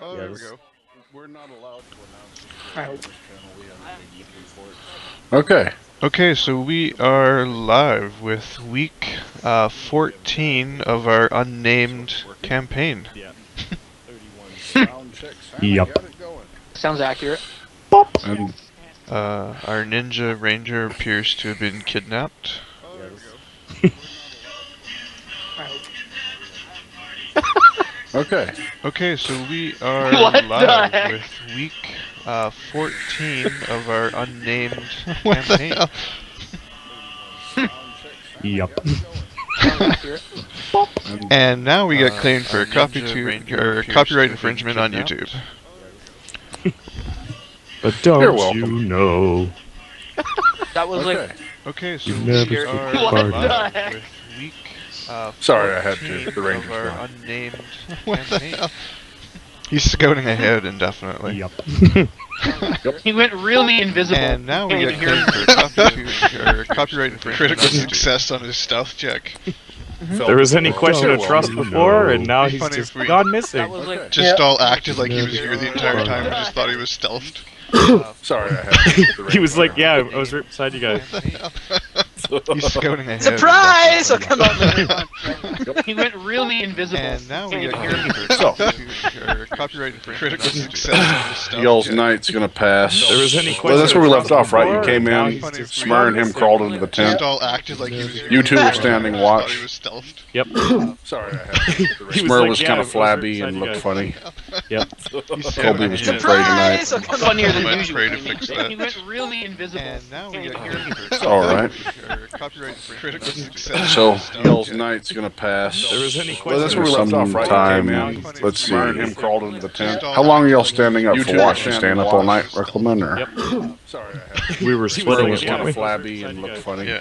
Oh, there we go. We're not allowed to announce this channel. We have a weekly report. Okay. Okay, so we are live with week 14 of our unnamed campaign. Yep. Sounds accurate. And Our ninja ranger appears to have been kidnapped. Oh, there we go. okay. Okay, so we are What the live heck? with week 14 of our unnamed campaign. Yep. Sounds accurate. And now we get Uh, claimed for our a ninja ranger appears to copyright have been infringement on kidnapped. YouTube. But You're don't welcome. you know? That was Okay. like Okay, so You we never are took What live the heck? with week Sorry, I had 14 to. The Rangers of our won. unnamed campaign. He's scouting ahead indefinitely. Yep. he went really invisible. And now we get Can't claimed for copyright infringement. Critical on YouTube. success on his stealth check. There was any question of Well, trust no. before, and now Be he's funny just if we- gone That missing. was like Just all acted like he was here the entire time and just thought he was stealthed. Sorry, I had to. The He was like, Rangers yeah, I was right beside you guys. He's scouting ahead. surprise! I'll come out later. He went really invisible. And now we Can't get even hear claimed me. for copyright infringement. Critical success on his stealth Y'all's check. night's gonna pass. There was any Well, question that's where we of left trust off, right? You before, came and now in, he's just Smurrrrh gone and him missing. crawled into the Just tent. all acted like he was here. You the two were entire standing time, watch. Thought he was stealthed. Yep. Sorry, I had to. The He was Smurrrr like, was yeah, kind I of was right flabby beside and you looked guys. funny. Yep. He's Colby was scouting gonna ahead. pray tonight. Surprise! I'll come funnier than Might usual. pray to fix that. He went really invisible. And now we Can't get even hear claimed me. for All right. copyright Critical infringement. success. So, on his stealth y'all's check. night's gonna pass. There was any Well, question that's where we of left off, right? Time. You came And in, let's see. Smurrrh And him crawled into the tent. Just all How long are y'all acted standing up like for he was watch? here You the staying up entire all night, time. Riclamin, or? Yep. Sorry, I had to. We were Smurrrh splitting was it, kind weren't of we? flabby and looked funny. Yeah.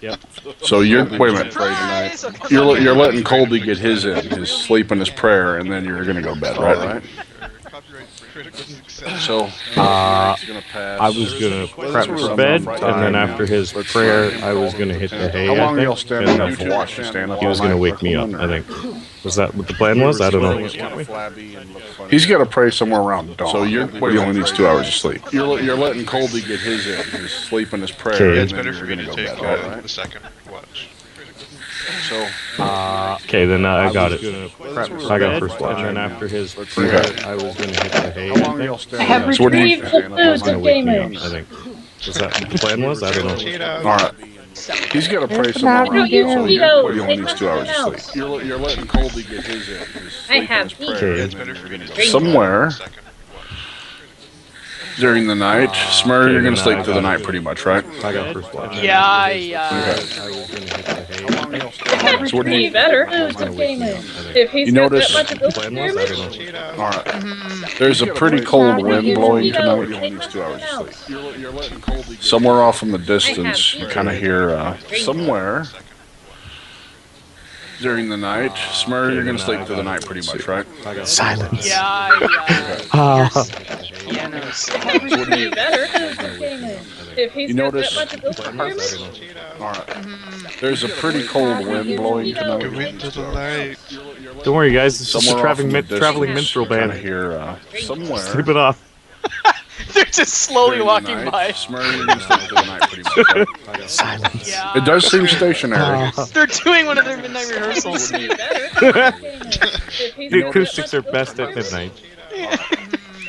Yep. So you're wait a minute. Surprise! I'll come You're funnier. letting Colby get his in, his sleep and his prayer, and then you're gonna go to bed, right? Critical success. So, night's gonna pass. I was gonna prep for bed, and then after his prayer, I was gonna hit the hay, How long are y'all I think, standing and up then for watch? You staying up he was all gonna night, wake me up, Riclamin, I or? think. Was that what the plan was? I don't know. He's got to pray somewhere around dawn. So he only needs 2 hours of sleep. You're letting Colby get his in, his sleep and his prayer. Okay. Yeah, and it's then better you're for me to gonna take go bed, all right? the second watch. So, Okay, then I got it. prep for I got bed, first watch, and then after his Okay. prayer, I was gonna hit the hay, how I long are y'all think. standing I have up? So what do you- retrieved the He was food gonna of wake me up, gamers. I think. Was that what the plan was? I don't know. All right. He's got to pray somewhere around Don't use dawn. Cheetos. He only They needs must 2 hours have of been sleep. You're letting Colby get his in, his I sleep have and his prayer. Okay. and It's then better you're for me to gonna take go somewhere the second watch. during the night. Smurrrr, okay, you're gonna then sleep I through the got night it. pretty much, right? I got first watch. Yeah, I was gonna hit the hay. I have So what do you- retrieved better I was foods gonna of wake me up, gamers. I think. If he's You got notice- that much of The those plan was? I don't experiments, know. All right. There's a pretty cold wind blowing tonight. He only needs 2 hours of sleep. You're letting Colby get somewhere off in the distance. You kind of hear somewhere during the night. Smurrrr, you're gonna sleep through the night pretty much, right? Silence. yeah. Ah. Pianos. I have retrieved better foods of gamers. If he's You got notice- that much of those experiments, All right. There's a pretty cold wind blowing tonight. Go into the light. Don't worry, guys. It's just a Somewhere off in traveling, the traveling distance, minstrel you kinda band. hear somewhere. Sleep it off. They're just slowly during the walking night, by. Smurrrr, you're gonna sleep through the night pretty much, right? Silence. Yeah. It does seem stationary. They're doing one of their midnight rehearsals. better foods of gamers. If he's The got acoustics that are much of best those at midnight.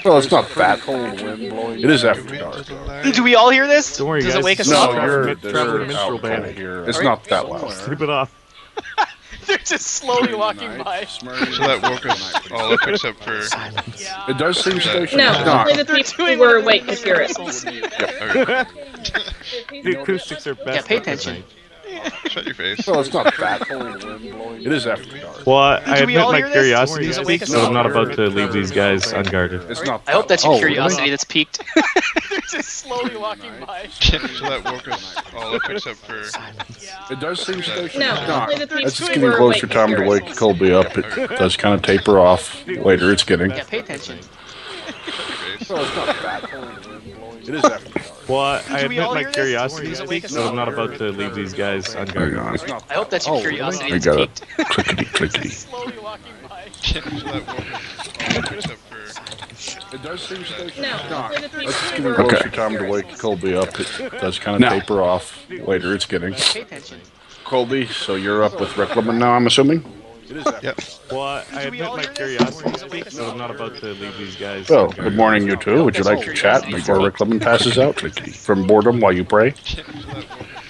Well, it's not that cold wind blowing. It is after Go dark. into the light. Do we all hear this? Don't worry, Does guys. it wake us it's up? just a No, traveling, you're traveling minstrel out kinda band. here. It's not that loud. Sleep it off. They're just slowly walking by. So that woke us all up except for. Silence. Yeah. It does seem stationary. No, It's not. only the They're people doing who were one of their awake could hear it. Okay. The acoustics are best pay at attention. midnight. Shut your face. Well, it's not that cold wind blowing. It is after dark. Well, I Do we admit all my hear this? curiosity Does it wake speaks, us so I'm up? not about to leave these guys unguarded. It's not. I hope that's your Oh, curiosity really? that's peaked. They're just slowly walking by. So that woke us all up except for. It does seem stationary. No, It's not. only the people It's who getting were closer awake time could to hear it. wake Colby up. It does kind of taper off later. It's getting. Yeah, pay attention. Shut your face. Well, it's not that cold wind blowing. It is after dark. Well, I Did we admit all my hear this? curiosity Does it make speaks, us so I'm all- not about to leave these guys Hang unguarded. on. I hope that your curiosity I is got it. piqued. Clickety, clickety. Slowly walking by. Except for It does seem stationary. No, for the Let's people give who you were most Okay. of your time to wake Colby up. It does kind of Now. taper off. Later, it's getting. Pay attention. Colby, so you're up with Riclamin now, I'm assuming? yep. Well, I Did we admit all my hear this? curiosity Does it make speaks, us so I'm not about to leave these guys Oh, unguarded. good morning, you two. Would you like to chat before Riclamin passes out? From boredom while you pray?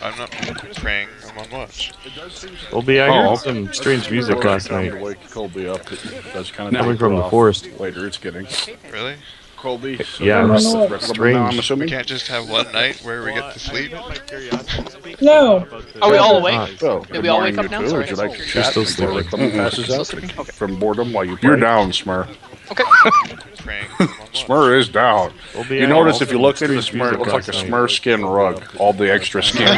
I'm not praying. I'm on watch. Colby, I Oh. heard some strange music last Time night to wake Colby up. It does kind of coming taper from the off. forest. Later, it's getting. Really? Colby, so Yeah, you're it up was with Riclamin now, I'm strange. We assuming? can't just have one night where we get to sleep. No. Are we all awake? Oh, Did good we all morning, wake up you now? two. Sorry. Would you like to You're chat still before sleeping. Riclamin passes Still out? sleeping? Okay. From boredom while you pray? You're down, Smurrrrh. Okay. Praying. I'm on watch. Smurrrr is down. Colby, You I notice heard if you some look into strange Smurrrr, it music looks like a last night. Smurrrr skin rug. All the extra skin.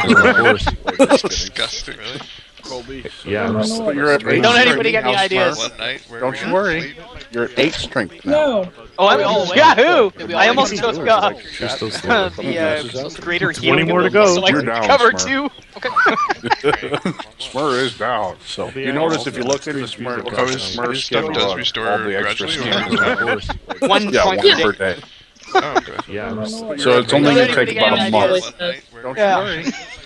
Disgusting, really. Colby, Yeah, it was but you're at strange. 8 Don't strength anybody get any now, ideas? Smurrrh. One night where we Don't get you to worry. sleep. You're at 8 strength now. No. Oh, I'm all awake. Yahoo! Good I morning, almost you took two. Would you like to You're chat still before sleeping. Riclamin passes out? greater 20 healing more to go. so I You're can down, cover Smurrrh. two. Okay. Smurrr is down. So Colby, you I notice also if you got look into strange Smurrrr, it music looks like a Oh, Smurrr his skin stuff does rug. restore All the extra gradually, skin. or- One Yeah, point one per per day. day. Oh, okay. Yeah, it was So it's Don't only going to anybody take get about a any month. ideas? One night where Don't we you Yeah. worry.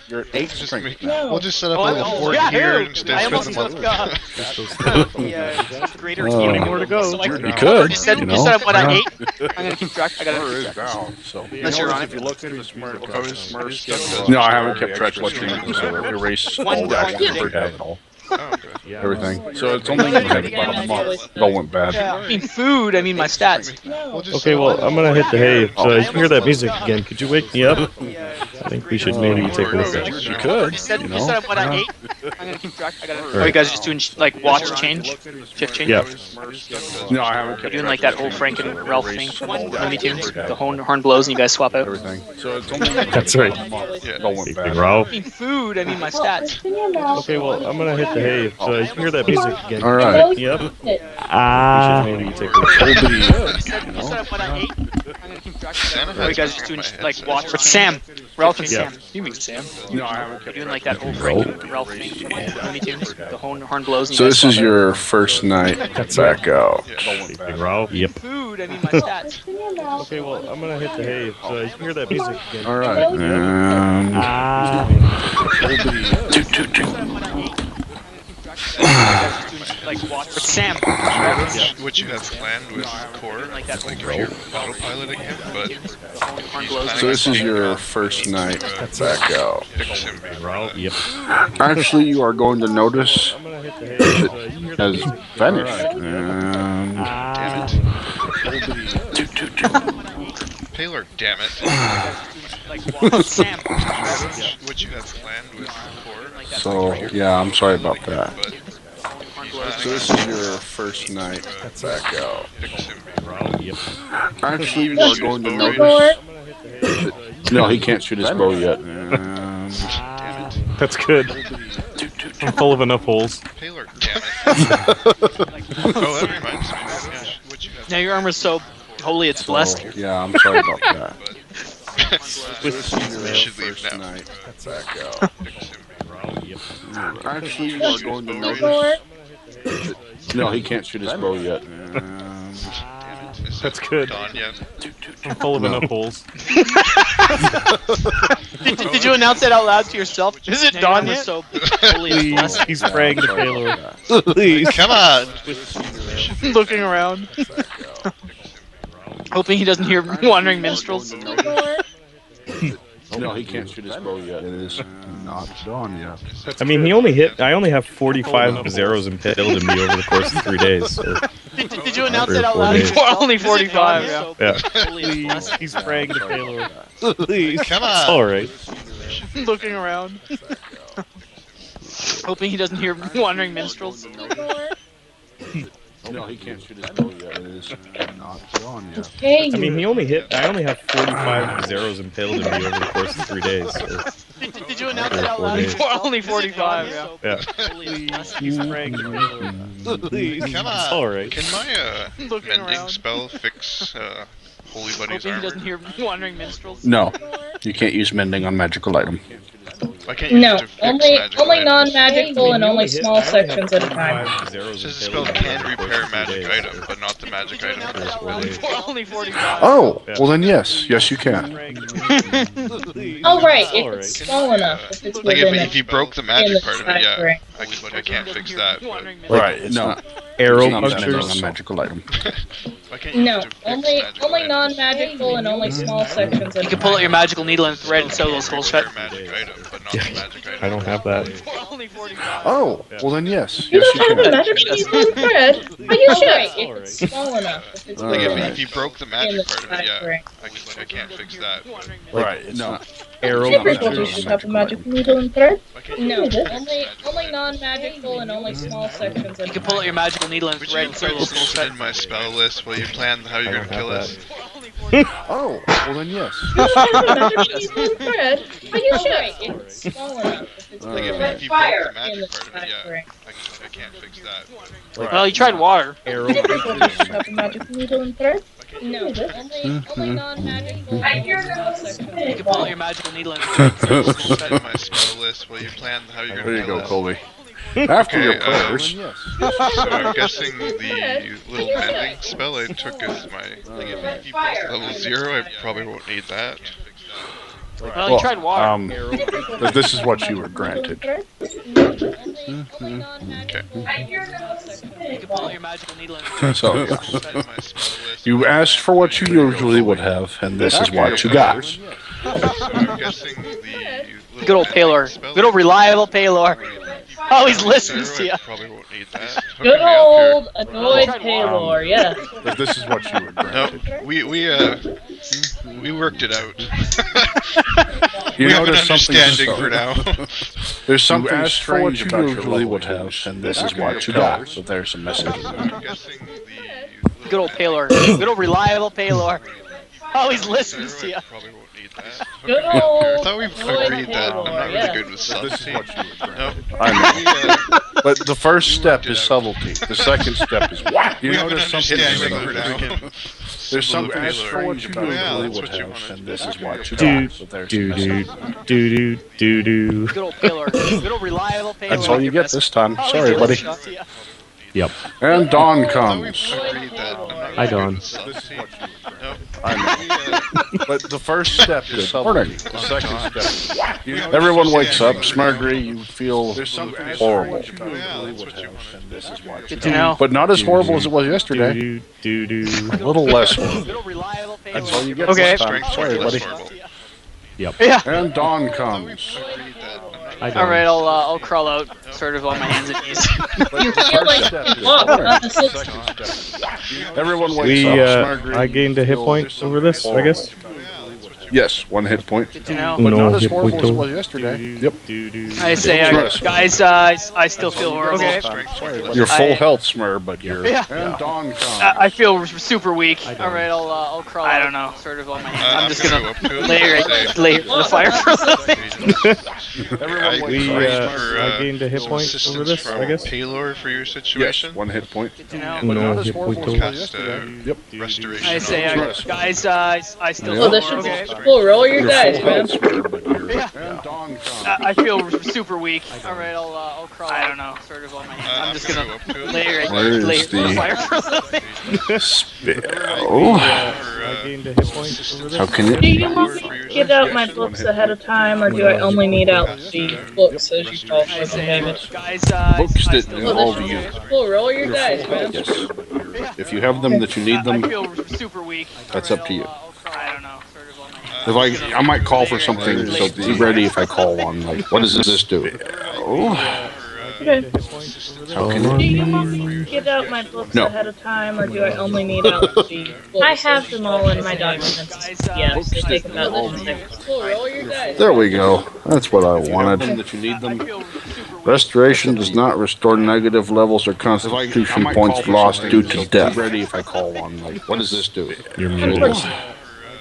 You're at 8 just strength make, No. we'll just set up Oh, a I'm little all fort Yahoo! here and stay I almost for the took month. you're still sleeping. greater Oh. healing More to go. so I can You cover could, two. You said, you you know. said what I Yeah. ate? I'm gonna keep track. I gotta Smurrr keep is track. down. So you Unless you're notice on if you look into Smurrr, it looks like a Smurrr his skin stuff rug. does No, I haven't restore kept track of what you extra need, so erase One all that point one per per day. day and all. Oh, okay. Yeah, Everything. No. So it's only going to take about a month. It all went bad. I mean food. I mean my stats. No. We'll just Okay, set well, up a I'm little gonna hit fort the here hay. and So I can hear that music again. Could you wake me up? I think we should maybe take a look at it. You could, You said, you you know. said what I ate? I'm gonna keep track. I gotta. Oh, you guys just doing like watch change, shift change. Yeah. No, I haven't You're kept doing track like of that what old you Frank need, and so Ralph erase thing. all that Looney Tunes. one per day. The horn blows and you guys swap out. Everything. So it's only going to That's take right. about a month. Yeah. It all went bad. Ralph. I mean food. I mean my stats. Open your mouth. Okay, well, I'm gonna hit the hay. So I can hear that music again. All right. Wake me up? We should maybe take a look at it. Colby, You said what I ate? I'm gonna keep track. Santa Oh, you has guys got just doing my like headset. watch. Sam, Ralph and Yeah. Sam. You mean Sam? no, I haven't You're kept doing track like of that old Frank and Ralph thing. Looney Tunes. The horn blows and So you guys this is swap out. your first night back out. Yeah. It all went bad. Ralph? Yep. Food. I mean my stats. Open your mouth. Okay, well, I'm gonna hit the hay. So I can hear that music again. All right. And Like watch. Sam. What you have planned with Core, Like that like if you're autopiloting him, but Horn he's blows. planning so this on is taking your off first night to, back out. fix him before Ralph? that. Yep. Actually, you are going to notice I'm gonna hit the hay. So I can hear that has music. vanished. And Damn it. Paler, damn it. Sam. What you have planned with Core, so yeah, I'm sorry about that. but So this is your first night back out. fix him before Yep. Actually, you are going to Igor. notice. I'm gonna hit the hay. No, he can't shoot his bow yet. Damn it. That's good. I'm full of enough holes. Paler, damn it. Oh, that reminds me. Yeah, what you have Now your armor's so holy it's blessed. So, yeah, I'm sorry about that. we This is your should leave first now. night back out. Fix him Yep. Actually, you are going to notice. Igor. No, he can't shoot his bow yet. Damn it. Is That's it good. dawn yet? I'm full of enough holes. Did you announce that out loud to yourself? Is it dawn yet? So holy it's Please, blessed. he's praying to Sorry Paylor. about that. Please. Come on! Looking around, hoping he doesn't hear wandering minstrels. Igor. No, he can't shoot his bow yet. It is not dawn yet. I mean, I only have 45 zeros impaled in me over the course of 3 days. So, Did you announce 3 or that out 4 loud? days. Only 45. Yeah. yeah. Holy it's blessed. He's praying to Paylor. Please. Come on! It's alright. Looking around, hoping he doesn't hear wandering minstrels. Igor. No, he can't shoot his bow yet. It is not dawn yet. Hey, I mean, I only have 45 zeros impaled in me over the course of 3 days. So, Did you announce 3 that or out 4 loud? days. Only 45. Yeah. yeah. Holy it's blessed. He's praying to Paylor. Please. Come It's on! alright. Can my Looking mending around. spell fix Holy Buddy's Hoping he armor? doesn't hear wandering minstrels. No. Igor. You can't use mending on magical item. Why can't you No, use to fix only magical items? non-magical and only small sections at a time. It says the spell can repair magic item, but not the magic item. Only 45. Oh, well then yes. Yes, you can. Oh right, if it's small enough. If it's Like within if you broke the magic part of it, yeah. I can't fix that. But Right, it's not. Arrow It's not mending punctures. on magical item. why can't you No, use to fix only magical items? non-magical and only small sections at You a can pull out time. your magical needle and thread and sew those holes shut. Repair magic item, but not the magic item. I don't have that. Only 45. Oh, well then yes. You Yes, don't have you a can. magic needle and thread? Are you sure? If it's small enough. If it's Like within if you broke the magic part of it, yeah. I can't fix that. But Right, it's not. Arrow Everybody punctures. should have a magic needle and thread. why can't you No, use to fix only magical items? non-magical and only small sections at You a can pull out your magical needle and Would thread you and sew put those holes shut. in my spell list while you plan how you're I gonna don't kill have us? Oh, well then yes. You don't have a magic needle and thread? Are you sure? If it's small enough. If it's Like within if you broke the magic part of it, yeah. I can't fix that. Well, you tried water. Arrow Everybody punctures. should have a magic needle and thread. No, only non-magical and only small sections at You a can pull out time. your magical needle and thread and sew those holes Put shut. in my spell list while you plan how you're There gonna you kill go, us. Colby. After Okay, your prayers. So I'm guessing the little mending spell I took as my level 0, I probably won't need that. Well, you tried water. But this is what you were granted. Okay. You can pull out your magical needle and thread. So, yeah. Put in my spell list You asked for what you usually would have, and this is what you got. So I'm guessing the little Good old mending Paylor. spell Good old I reliable Paylor. Always took as listens my to you. zero, I probably won't need that. Good Hook me up old annoyed Paylor, yeah. But this is what you were here. granted. Nope. We worked it out. You we have an notice something understanding for now. There's something asked for what strange you about your usually level would have, and this is what you got. So there's a message in there. I'm guessing the Good old Paylor. Good old reliable Paylor. Always listens to you. probably won't need that. Good I old thought we've annoyed agreed that I'm not Paylor, really yeah. good with This is subtlety. what you were granted. Nope. I know. We, But the first step is subtlety. The second step is what? You we have an notice something understanding for strange. now. There's something Little strange Paylor. about your Yeah, level that's what you have, wanted. and this is what you Do got. So there's a do message. do do do do. Good old Paylor. Good old reliable Paylor. That's all you get this time. Always Sorry, buddy. listens to you. Yep. And dawn I thought comes. we've agreed that I'm not Hi, really good Dawn. with subtlety. Nope. I know. We, But the first step is subtlety. The second step is what? You know, Everyone wakes up, understanding Smurrrrh, you feel horrible. yeah, that's what you wanted. This is what Good to know. But not as horrible as it was yesterday. Do do do. A little less horrible. Good old reliable Paylor. That's all you get Okay. this time. Strength Sorry, less buddy. horrible. Yep. Yeah. And dawn comes. Agreed that I'm not I All right, don't. I'll crawl out, sort of on my hands and knees. You feel like Everyone wakes We up. Smurrrrh, I gained a hit point over this, I guess. Yes, 1 hit point. Good to know. But No not as hit horrible as it point. was yesterday. Yep. Do do. I say, Yes. guys, I still feel horrible. Strength less You're full I- health, Smurrrh, but you're. Yeah. And dawn comes. I feel super weak. I don't. All right, I'll crawl. I don't know. Sort of on my hands. I'm just gonna gonna go up to it lay and right, say- lay in the fire for a little bit. Everyone wakes We up. I gained a hit point over this, I guess. Paylor for your Yes, situation. 1 hit point. Good to know. But No not as hit horrible point as it total. was Cast yesterday. uh, Yep. restoration. I say, Yes. guys, I still Yeah. Oh, feel this horrible. is full roll your You're dice, full man. health, Smurrrh, but you're. Yeah. And dawn comes. I feel super weak. All right, I'll crawl. I don't know. Sort of on my hands. I'm just gonna go up to it. lay right, Where is lay in the the- fire for a little bit. Spell. I gained a hit point over this. How can Do you? you want me to get out my books ahead of time, or do I only need out the books as you call for I the say, damage? guys, Books I that still involve feel you. Full roll your dice, man. Yes. If you have them that you need I them, feel super weak. That's All up to you. I'll crawl. I don't know. Sort of on my hands. if I might call for something, so be ready if I call one. Like, what does this do? Oh, Okay. how can Do you? you want me to get out my books No. ahead of time, or do I only need out the books? I have them all in my documents. Yeah, they take about 10 seconds. Full roll your dice. There we go. That's what I wanted. That you need I them. feel super weak. Restoration does not restore negative levels or constitution points lost due to death. Ready if I call one. Like, What does this do? You're muted.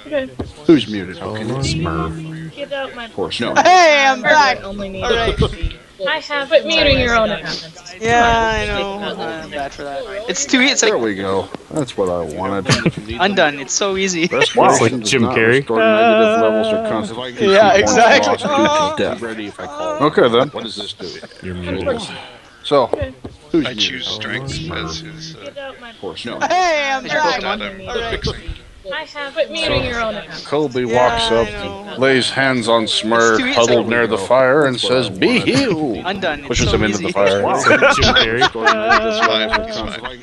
Okay. Who's muted? How can you? Do you want me to get out my Of course, No. no. Hey, I'm Or do I back. only need All right. out the books? I have, but muting your own account. Yeah, I know. I'm bad for that. It's too easy. It's There like we go. That's what I wanted. undone. It's so easy. Wow, like Jim Carrey. Negative levels or constitution Yeah, points exactly. lost due to death. Ready if I call. Okay then. What does this do? You're muted. So, who's I choose strength as his Get out my course. No. Hey, I'm back. that I'm fixing. I have, but muting your own account. Colby walks I up, know. lays hands on It's Smurrrrh, too easy. huddled near the fire, and says, "Be healed." Undone. It's Pushes so him into easy. the fire. Jim Carrey.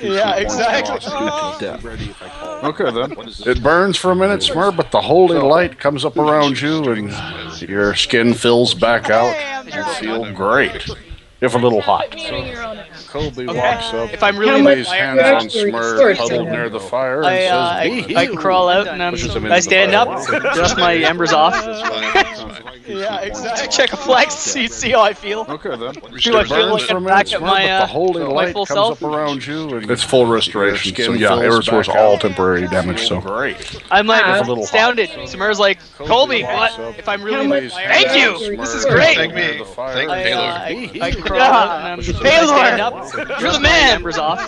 Yeah, exactly. Ready if I call. Okay then. It burns for a minute, Smurrrrh, but the holy light comes up around you, and your skin fills back out. You feel great, if a little hot. Muting your own account. Colby walks up, If I'm really lays much hands fire on actually Smurrrrh, restored huddled to near him? the fire, and says, "Be I healed." crawl out and Pushes him I into stand the up, fire. dust my embers off. Yeah, Yeah, exactly. Check a flex, see how I feel. Okay then. Do I It feel burns like for a I'm minute, back at Smurrrh, but the my holy light full comes self? up around you, and it's full restoration. So yeah, it restores all temporary damage. So I'm A like little astounded. Smurrr's like, Colby, what? If I'm really, thank you. This is great. Thank me. Thank Taylor. I crawl out and I stand up, you're the man. Embers off.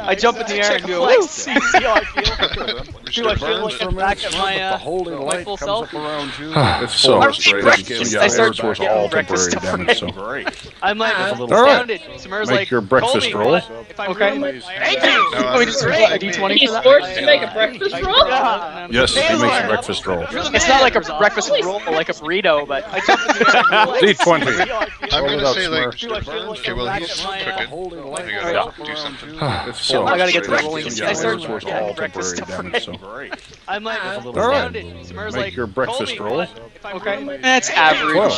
I jump in the air and go, see how I feel. Do I feel like I'm back at my full self? it's so breakfast. yeah, I it start restores getting all breakfast temporary stuff damage. So I'm like All astounded. Smurr's make like, your breakfast Colby, roll. what? If I'm thank you. No, Let me just roll a d20 He's for that. forced to make a breakfast roll? Yes, he makes a breakfast roll. It's not like a breakfast roll, like a burrito, but I jump in the air and go, D20. I'm Roll it gonna up, say like, Smurrrr. okay, well he's cooking. I gotta do something. It's so I gotta get to the restoration. rolling. Yeah, I it start restores getting all breakfast temporary stuff. damage. So I'm like right. astounded. Smurr's Make like, your breakfast Colby, roll. what? If I'm okay, that's average. Well,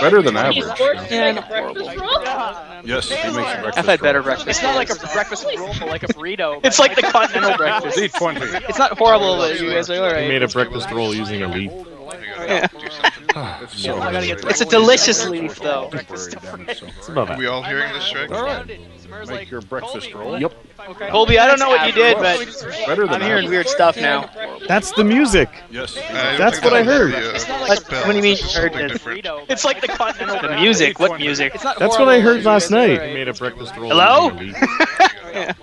better than He's average. forced to Yeah, make a breakfast roll? Yes, he makes a breakfast I've had better roll. breakfast. It's not like a breakfast roll, but like a burrito. It's like the continental breakfast. D20. It's not horrible, but you guys are He alright. made a breakfast roll using a leaf. Yeah. It's so I gotta get. restoration. It's a delicious leaf, though. Temporary damage, so It's about Are we all hearing this, Sragg? make your breakfast roll. Yep. Colby, I don't know what you did, but Better than I'm hearing average. weird stuff now. That's the music. Yes. That's what I heard. What do you mean you heard this? It's like the continental. The music. What music? That's what I heard last night. He made a breakfast roll. Hello? using a leaf.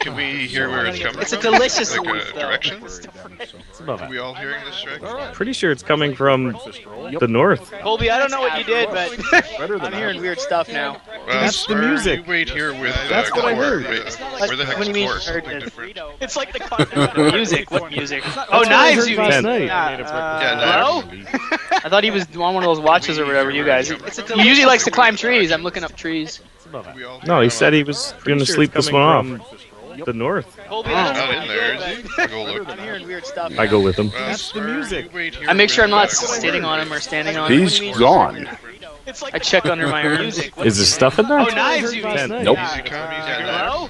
Can we hear where it's coming It's a from? delicious Like leaf, a though. direction? It's about Are we all hearing this, Sragg? Pretty sure it's coming from the north. Colby, I don't know what you did, but Better than I'm hearing weird stuff now. Well, That's the Smurrrr, music. You wait here with That's what I Core. heard. Wait, where the heck What do you mean is you Core? heard Something this? different. It's like the continental. music. What music? Oh, what I knives, heard you last mean? night. Yeah, He made a breakfast Yeah, roll hello? using a leaf. I thought he was on one of those watches or whatever. You guys. He usually likes to climb trees. I'm looking up trees. Are we all No, he hearing said he was going to sleep this one off. The north. Colby, I don't know Not what in you there, did, is he? I'll go look. but I'm hearing weird stuff. I go with him. Well, That's the Smurrrr, music. you wait here I make sure I'm not with sitting on him or standing on him. He's gone. I check under my music. Is there stuff in there? Oh, knives, you Last mean? night. Nope. Easy come, easy go. Hello?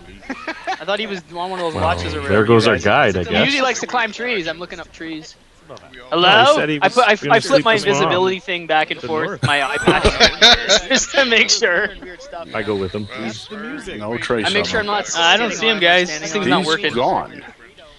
I thought he was on one of those Well, watches or whatever. there goes you our guys. guy, I He guess. usually likes to climb trees. I'm looking up trees. No, Hello? he said he was I gonna flip sleep my this one off. invisibility thing back and The forth, north. my iPad, just to make sure. I go with him. No trace. I make of sure I'm him. not. I don't see him, guys. This thing's not He's working. gone.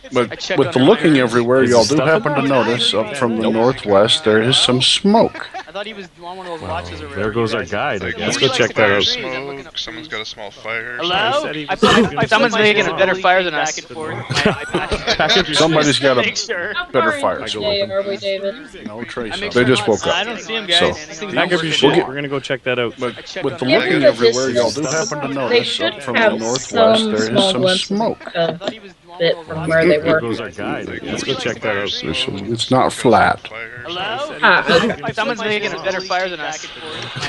I But check with the under my looking everywhere, Is y'all there do stuff in happen to there? notice up from the northwest there is some smoke. I thought he was on one of those watches or whatever. There goes you our guys. guide, I Like, guess. Let's Go go check that fire out. smoke, someone's got a small fire. Hello? said he was I gonna someone's sleep making this a one better off. fire than us. Back and forth, my iPad. Somebody's got Make a sure. How better far fire into smoke. day are we, David? No trace. I of make him. sure They just I'm not- woke up. I don't see him, guys. So, This thing's Pack not up your working. shit. We're gonna go check that out. But I check with the under my looking Given the everywhere, y'all do distance, happen to they notice should up from the have northwest some there is small some glimpses smoke. of thought he was on one bit of those from watches. where they There were. goes our guide. Let's go check that out. It's not flat. Hello? Ah, Someone's making a better fire than us.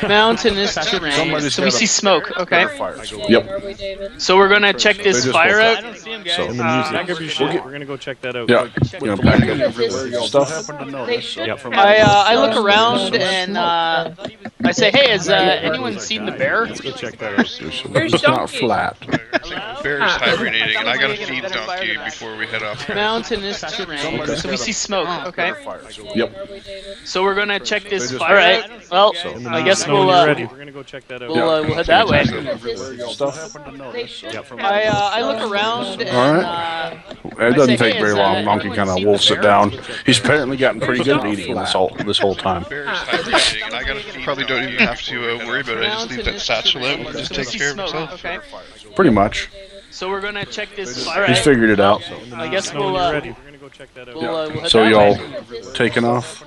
Mountainous terrain. Somebody's So we got a see smoke, okay? Better fire. day Yep. are we, David? So we're gonna check They this just fire woke out. up. I don't see him, So- guys. And the music. Pack up your shit. We're gonna go check that out. Yeah. You know, pack up Given the everywhere. Y'all do distance, happen to they notice should up from have I look some around small and smoke. I say, hey, has anyone seen the bear? Let's go check that out. It's not flat. Bear's hibernating, and I gotta feed Donkey before we head off. Mountainous terrain. So we see smoke. Okay. Yep. So we're gonna check this fire. All right. Well, I guess we'll We're gonna go check that out. we'll head that way. Stuff. I look around and It doesn't take very long. Monkey kind of wolfs it down. He's apparently gotten pretty good at eating this whole time. Bear's hibernating, and I gotta probably don't even have to worry about it. I just leave that satchel out and it just takes care of itself. Okay. Pretty much. So we're gonna check this fire. He's figured it out. I guess we'll We're gonna go check that out. we'll head So that y'all way. taking off?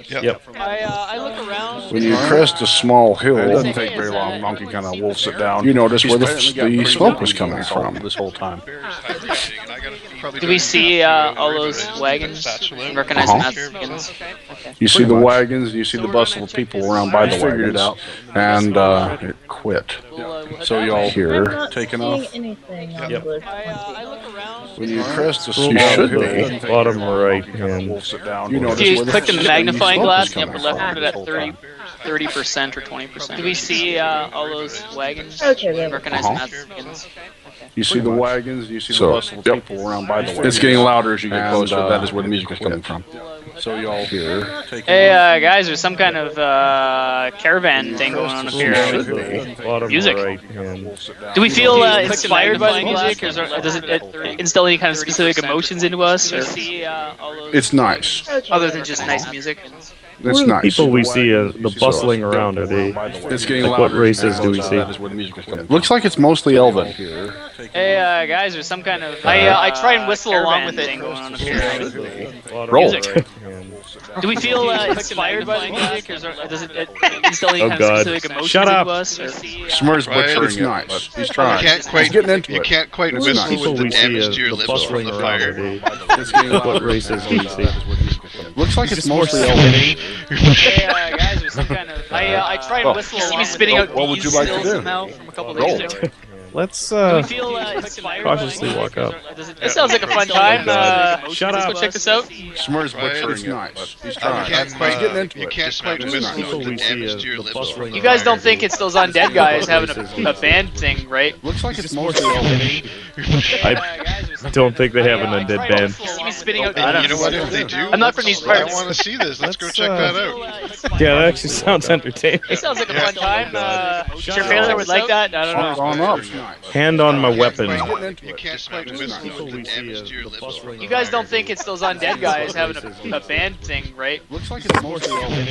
Yep. I look around. When you crest a small hill, it doesn't take very long. Monkey kind of wolfs it down. You notice where the smoke was coming from this whole time. Bear's hibernating, and I gotta probably Do we see all those wagons? Recognize them as skins? Okay. You see the wagons, and you see the bustle of people around by the wagons, and it quit. So y'all here taking off? Anything on Yep. blue I look around. When you crest a small You should hill, be. Bottom right hand. wolfs it down. Do you click the magnifying glass in the upper left, put it at this whole time. 30% or 20%? Do we see all those wagons? Okay, there we go. Recognize them as skins? You see the wagons, you see the bustle of people around by the wagons. It's getting louder as you get closer. That is where the music is coming from. So y'all here taking Hey, guys, there's some kind of caravan thing going on up here. Bottom Music. right hand. Do we feel inspired by the music, or does it instill any kind of specific emotions into us? Or It's nice. other than just nice music? It's nice. People we see the bustling around. Are they? It's getting Like what louder. races do we see? That is where the music is coming from. Looks like it's mostly Elven. Hey, guys, there's some kind of I try and whistle along with it. Thing going on up here. Bottom Roll. right hand. Do we feel inspired by the music, or does it instill any Oh, kind God. of specific emotions Shut into up. us? Or? Smurrrr's Right. butchering It's it, nice. but he's You trying. can't quite, He's getting into you it. can't quite It's whistle nice. with People the we see damage to your the lips from bustling the around. Are fire. they? It's getting What louder. races do we see? Looks like it's mostly more Elven. Hey, guys, there's some kind of I try and whistle along. Me spitting out what would you these like to stills do? somehow from a couple Roll. days ago. Let's Do we feel inspired cautiously by the walk music, up. or does it sounds like a fun time. Shut Let's up. go check this out. Smurr's butchering it, but he's You trying. can't He's quite, getting into you it. can't quite It's whistle nice. with the we see damage to your the lips. bustling You guys around. don't think it's those undead guys having a band thing, right? Looks like it's mostly Elven. I don't think they have an undead band. You see me spitting out. Hey, you know what? If they do, I'm not from these I parts. want to see this. Let's go Let's, check that out. Yeah, that actually sounds entertaining. It sounds like a fun time. Sheriff Taylor would like that. I don't know. On up. Hand on my weapon. You can't quite whistle with the damage to your lips. You guys don't think it's those undead guys having a band thing, right? Looks like it's mostly Elven.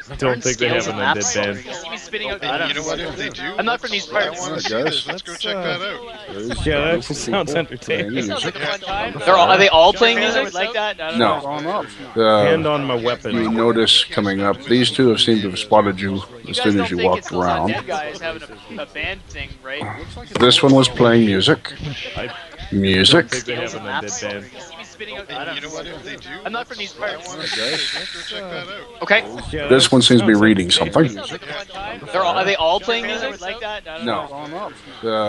I don't think they have an undead band. You see me spitting out. Hey, you know what? If they do, I'm not from these I parts. want to see this. Let's go check that out. Yeah, that actually sounds entertaining. It sounds like a fun time. Are they all playing music? Would like that? I don't know. No. On up. Hand on my weapon. You notice coming up, these two have seemed to have spotted you as soon as you walked around. Undead guys having a band thing, right? This one was playing music. I Music. don't think they have an undead band. You see me spitting out. Hey, you know what? If they do, I'm not from these I parts. want to see this. Let's go check that out. Okay. Yeah, This that one seems to be sounds reading something. Sounds like a fun time. Are they all playing music? Would like that? I don't know. No. On up.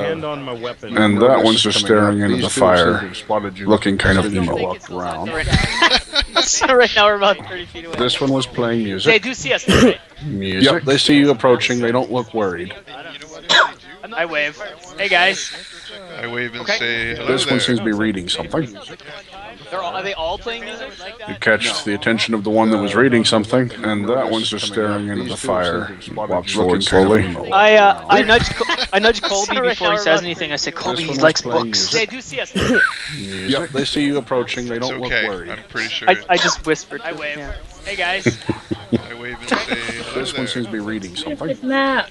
Hand on my weapon. And that one's just staring into the fire, looking kind of emo up around. So right now we're about 30 feet away. This one was playing They music. do see us, right? Music. Yep, they see you approaching. They don't look worried. You know what? If they do, I wave. Hey guys. I wave and Okay. say hello This one there. seems to be reading something. Are they all playing music? Like You that? catch the attention of the one that was reading something, and that one's just staring into the fire. Walks forward slowly. I nudge Colby before he says anything. I say, Colby, he likes books. They do see us. Yep, they see you approaching. They It's don't look okay. worried. I'm pretty sure. I just whispered. I wave. Hey guys. I wave and say hello This one there. seems to be reading something. It's Matt.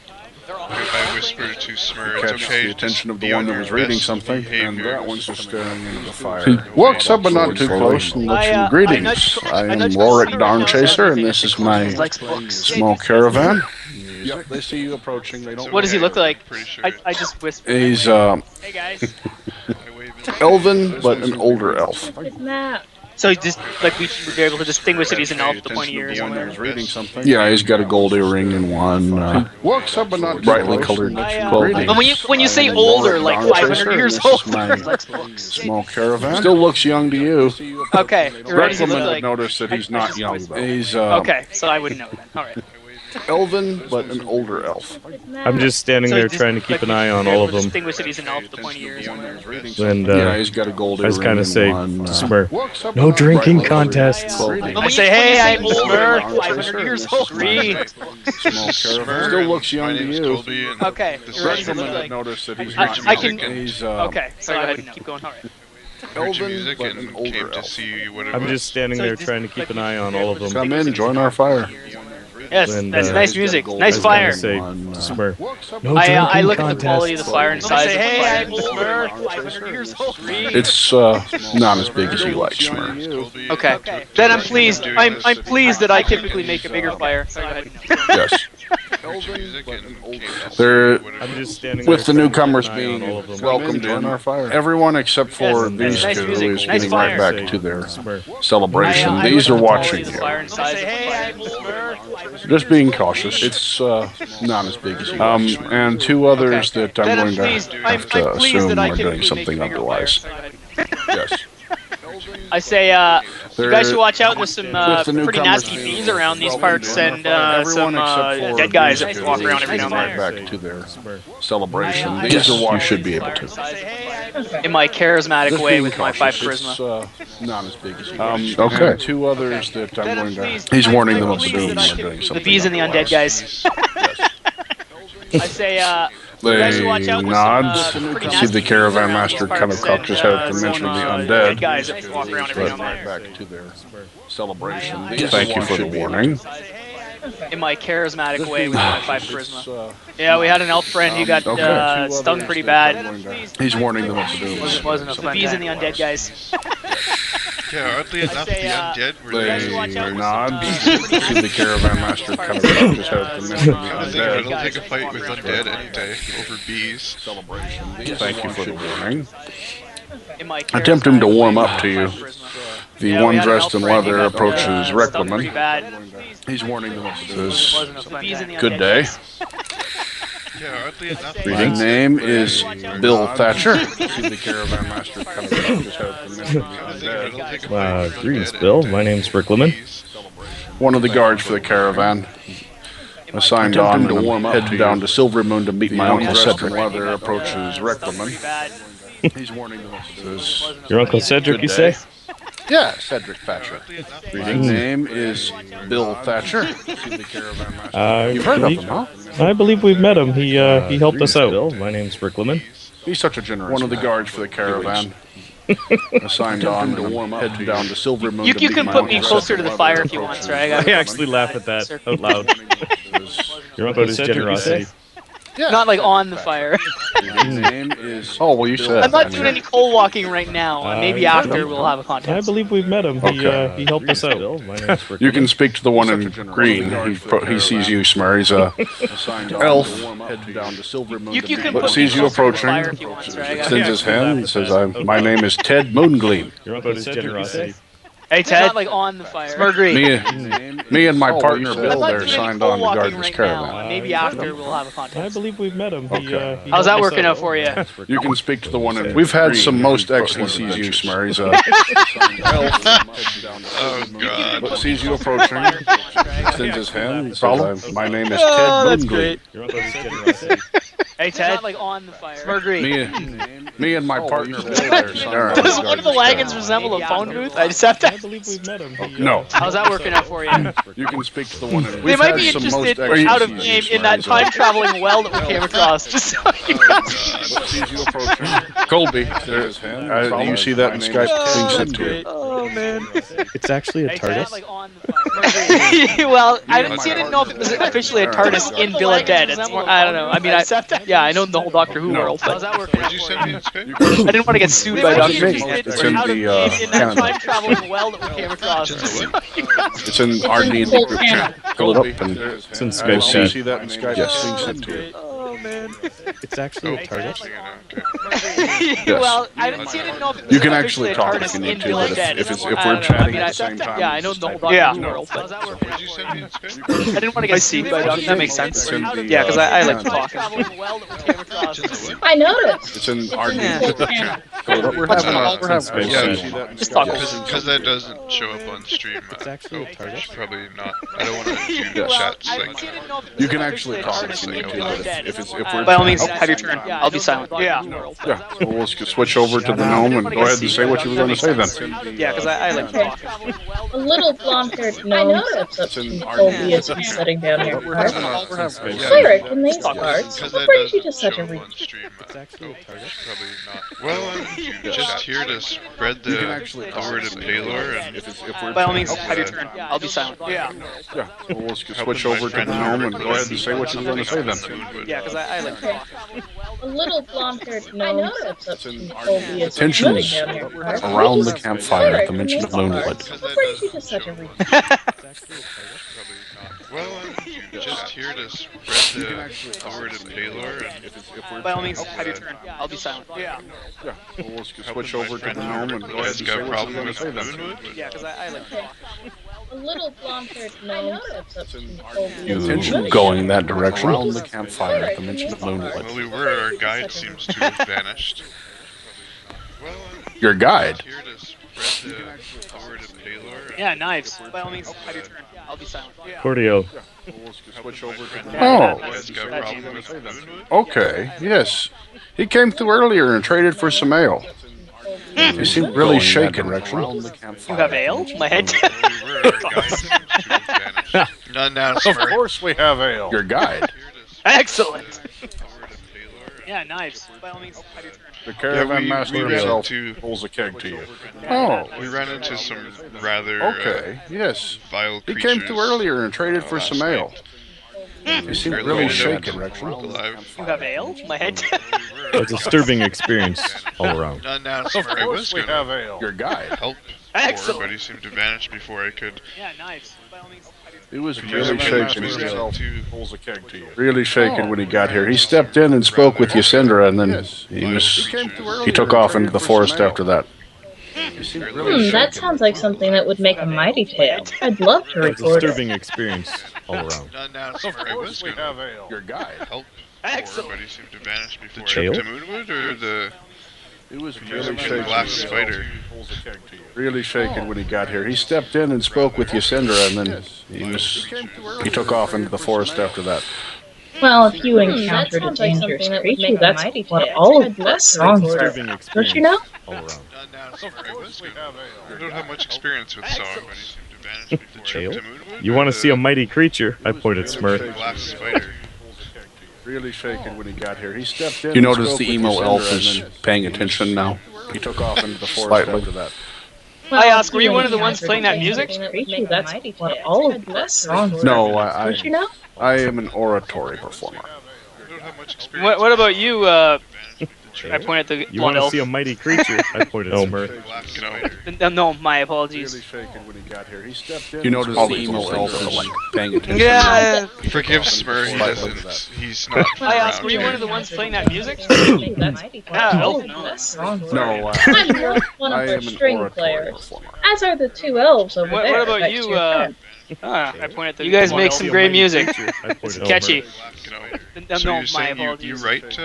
I whisper to Smurrrrh, it's Catch okay. the attention of the be one on that your was reading best something, and behavior. that one's just staring into the fire. He walks up but not too close and looks you greetings. I am Rorick Dawnchaser, and this is my Likes books. small caravan. Yep, they see you approaching. They don't. What does he look like? Pretty sure. I just whispered. He's Hey guys. I wave and say elven, but an older elf. It's Matt. So he just like we should be able to distinguish that he's an elf at the point of years. One that was Or reading something. Yeah, he's got a gold earring and one walks up but not brightly colored clothing. and when you say older, like 500 years This is older, my likes books. small caravan. Still looks young to you. Okay, you're right. He Riclamin look would like. notice that he's not young though. He's Okay, so I wouldn't know then. All right. Elven, but an older elf. I'm just standing there trying to keep an eye on all of them. Distinguish that he's an elf, the point of years. And Yeah, he's got a gold I just kind earring of say and to one, Smurrrrh, no drinking contests. I say, hey, I'm Smurrrrh, 500 years old. small caravan. Still looks young to you. Colby, and Okay, you're ready to Riclamin look. noticed that he's I not can. He's Okay, so go ahead and keep going. heard your Elven, music but and an came older to elf. see what it I'm was. just standing there trying to keep an eye on all of them. Come in, join our fire. Yes, And, that's nice music. Nice I fire. say to Smurrrrh, no I drinking look at the contests. quality of the fire and size of the fire. Hey, I'm Smurrrrh, 500 years old. It's not as big as you like, Smurrrrh. Okay, then I'm pleased. I'm pleased that I typically make a bigger fire. So go ahead. Yes. Music and came to see They're what it I'm was. just standing with the there newcomers trying to keep an eye being on all of them. welcomed in our fire. Everyone except for Yes, these nice two music, is nice getting right fire. back to their Smurrrrh, celebration. I These look are at the quality watching of the fire you. and size of the fire. Just being cautious. It's not as big as you like. And two others that I'm Then going to pleased. have to I'm pleased assume that I are typically doing make a something bigger otherwise. fire. Yes. I say, you guys should watch out. There's some With the pretty newcomers nasty being fiends around these welcomed parts in. and Everyone some except for dead guys these that two walk is around every getting now right and then. back to their celebration. I These are look what you at should be the able fire to. and size. In my charismatic Just way being with my 5 cautious. charisma. It's not as big as you like. Okay. Okay. And two others that I'm Then going to. pleased. He's warning them I'm of the pleased that bees I are doing typically- something. The bees and the undead guys. I say, you guys should watch out. They There's some, nod. pretty See nasty the fiends caravan around master these kind of parts cocked his and, head to mention the dead undead. guys that walk around every But now and then. back to their celebration. These Thank you for the warning. In my charismatic way with my 5 charisma. It's, Yeah, we had an elf friend who got okay. stung pretty bad. He's warning them of the bees. Wasn't a bees and the undead guys. Yeah, oddly enough, the say, undead were you guys there. should watch out. They nod. See the caravan master kind of cocked his head to mention the I think undead. I'll take a fight with undead any day over bees. Celebration. Thank you for the warning. In my Attempt him to charismatic warm way up with to my you. 5 charisma. The Yeah, one we had an dressed in elf friend who leather got, approaches stung pretty Riclamin. bad. He's warning them of the bees. The bees and the Good undead day. guys. Yeah, oddly enough, My Greetings. name is Bill Thatcher. See the caravan master kind of cocked his head to mention the I think undead. I'll take a fight with greetings, undead Bill. any day My name's over Riclamin. bees. One of the guards for the caravan. Assigned on to warm up. Head down to Silver Moon to meet my uncle Cedric. Leather approaches Riclamin. He's warning them of the bees. Your Uncle Cedric, Good you day. say? Yeah, Cedric Thatcher. Oddly enough, My Greetings. name is Bill Thatcher. See the caravan master. You've heard of him, huh? I believe we've met him. He helped us out. Bill, my name's Riclamin. He's such a generous one of the guards for the caravan. Assigned on to warm up. Head down to Silver Moon. You to can meet my put me uncle closer to Cedric. the fire if you want, Sragg. I actually laugh at that out loud. Your Uncle his Cedric, generosity. you say? Not like on the fire. His name is. Oh well, you said. I'm not doing any coal walking right now. Maybe after we'll have a I contest. believe we've met him. Okay. He helped us out. Bill, my name's Riclamin. You can speak to the one in green. He sees you, Smurrrrh. He's a elf. Head down to Silver Moon. You can But put sees me you closer to the approaching. fire if you want, Sragg. Extends his hand and says, "My name is Ted Moongleam." Your Uncle Cedric, you say? Hey Ted. Not like on the fire. Smurrrrh. Me and my partner Bill I'm not there doing any signed coal on to walking guard this right caravan. now. Maybe after we'll have a I contest. believe we've met him. He Okay. he How's that helped us working out. out for you? You can speak to the one in. We've had some most excellent sees you, Smurrrr. He's a elf. Oh god. But sees you approaching. Extends his hand and says, "My name is Ted Oh, that's Moongleam." great. Your Uncle Cedric, you say? Hey Ted. Not like on the fire. Smurrrr. Me and my partner Bill there signed on to Does guard one of the this wagons caravan. resemble a phone booth? I just have to. I believe we've met him. He, No. How's that working out for you? You can speak to the one in. They We've might had be some most interested excellent out of sees game you, in that Smurrrr. time traveling well that we came across. Just so you know. Sees you approaching. Colby, there's him. You see that in Skype? Being sent to you. Oh man. It's actually a Hey, Ted. TARDIS. Well, I didn't know if it was officially a TARDIS in Villa Dead. It's more, I don't know. I mean, I know the whole Doctor Who world, but What did you send me in Skype? I didn't want to get sued by Doctor Who. It's in the In that Canada. time traveling well that we came across. Just so you know. It's in our D&D group chat. Pull it up and It's in you Skype see chat. that in Skype? Yes, being sent to you. Oh man. It's actually a TARDIS. Well, I didn't know if it was You can officially actually a talk TARDIS if you in need to, Villa but Dead. if It's we're more- I don't know. chatting I at the same time, yeah, I know the whole Doctor Who world, but What did you send me in Skype? I didn't want to get sued by Doctor Who. That makes sense. It's in the, Yeah, because I like to Canada. talk. I noticed. It's in our It's in D&D the group channel. chat. We're having Just talk. Because that doesn't show up on stream. I should probably not. I don't want to do chat thing. You can actually talk to me if we're. By all means, have your turn. I'll be silent. Yeah. Yeah. So we'll switch over to the gnome and go ahead and say what you were going to say then. Yeah, because I like to talk. A little blonde-haired gnome steps up to Colby as he's setting down your card. Cleric, in these cards, what brings you to such a region? Well, I'm just here to spread the word of Paylor, and by all means, have your turn. I'll be silent. Yeah. Yeah. So we'll switch over to the gnome and go ahead and say what you were going to say then. Yeah, because I like to talk. A little blonde-haired gnome steps up to Colby as he's Tensions setting down your card. around the campfire at the mention of Moonwood. What brings you to such a region? well, I'm just here to spread the word of Paylor, and by all means, have your turn. I'll be silent. Yeah. Yeah. So we'll switch over to the gnome and go ahead and say what you were going to say then. Yeah, because I like to talk. A little blonde-haired gnome steps up to Colby as he's You going that direction around the campfire at the mention of Moonwood. well, we were. Our guide seems to have vanished. Well, Your guide. here to spread the word of Paylor, and Yeah, knives. By all means, have your turn. I'll be silent. Yeah. Cordio. We'll switch over to the Oh. has got a problem with Moonwood. Okay, yes. He came through earlier and traded for some ale. He seemed really shaken. You have ale? My head. We were. Our guide seems to have vanished. None now, Of Smurrrrh. course we have ale. Your guide. Excellent. Yeah, knives. By all means, have your turn. The caravan we master ran himself into- pulls a keg to you. Oh, We ran into some rather okay, yes. vile He creatures. came through earlier and traded for last some night. ale. He seemed Barely really made it shaken. alive. You have ale? My head. A disturbing experience all around. None now, Of Smurrrrh. I course was we gonna have ale. Your guide. help Excellent. but he seemed to vanish before I could. Yeah, knives. By all means, have your turn. He was Caravan really shaken. master Himself to- pulls a keg to you. Really shaken when he got here. He stepped in and spoke with Ysindra, and then he took off into the forest after that. That sounds like something that would make a mighty tale. I'd love to A record it. disturbing experience all around. None now, Smurrrh. I was gonna Your guide. help Excellent. but he seemed to vanish before The I jail? to Moonwood, or the He was really really shaken. Glass spider. Really shaken when he got here. He stepped in and spoke with Ysindra, and then he took off into the forest after that. Well, if you encountered a dangerous creature, that's what all of the songs are Disturbing about. experience Don't you know? all around. None now, Smurrrh. I was gonna. I don't have much experience with song, but he seemed to vanish before I Jail? to Moonwood. You or want to the see a mighty creature? I pointed Smurrrrh. glass spider. Really shaken when he got here. He stepped in. You notice the emo elf is paying attention now. He took off into the forest after that. I asked, were you one of the ones playing that music? Creature, that's what all of the songs are No, about. I Don't you know? am an oratory performer. I don't have much experience. What about you? I point at the You blonde want to elf. see a mighty creature? I pointed Smurrrrh. Glass spider. No, my apologies. Really shaken when he got here. He stepped in. You notice the emo elf is like paying attention. Yeah. Forgive Smurrrh. He doesn't. He's not. I asked, were you one of the ones playing that music? Yeah, All elf, of no. the songs are No, about. I'm not one I of am the an string oratory players, performer. as are the two elves over What there. about next you? to your friend. I point at the. You guys make some great music. I pointed Catchy. So No, you're my saying you apologies. write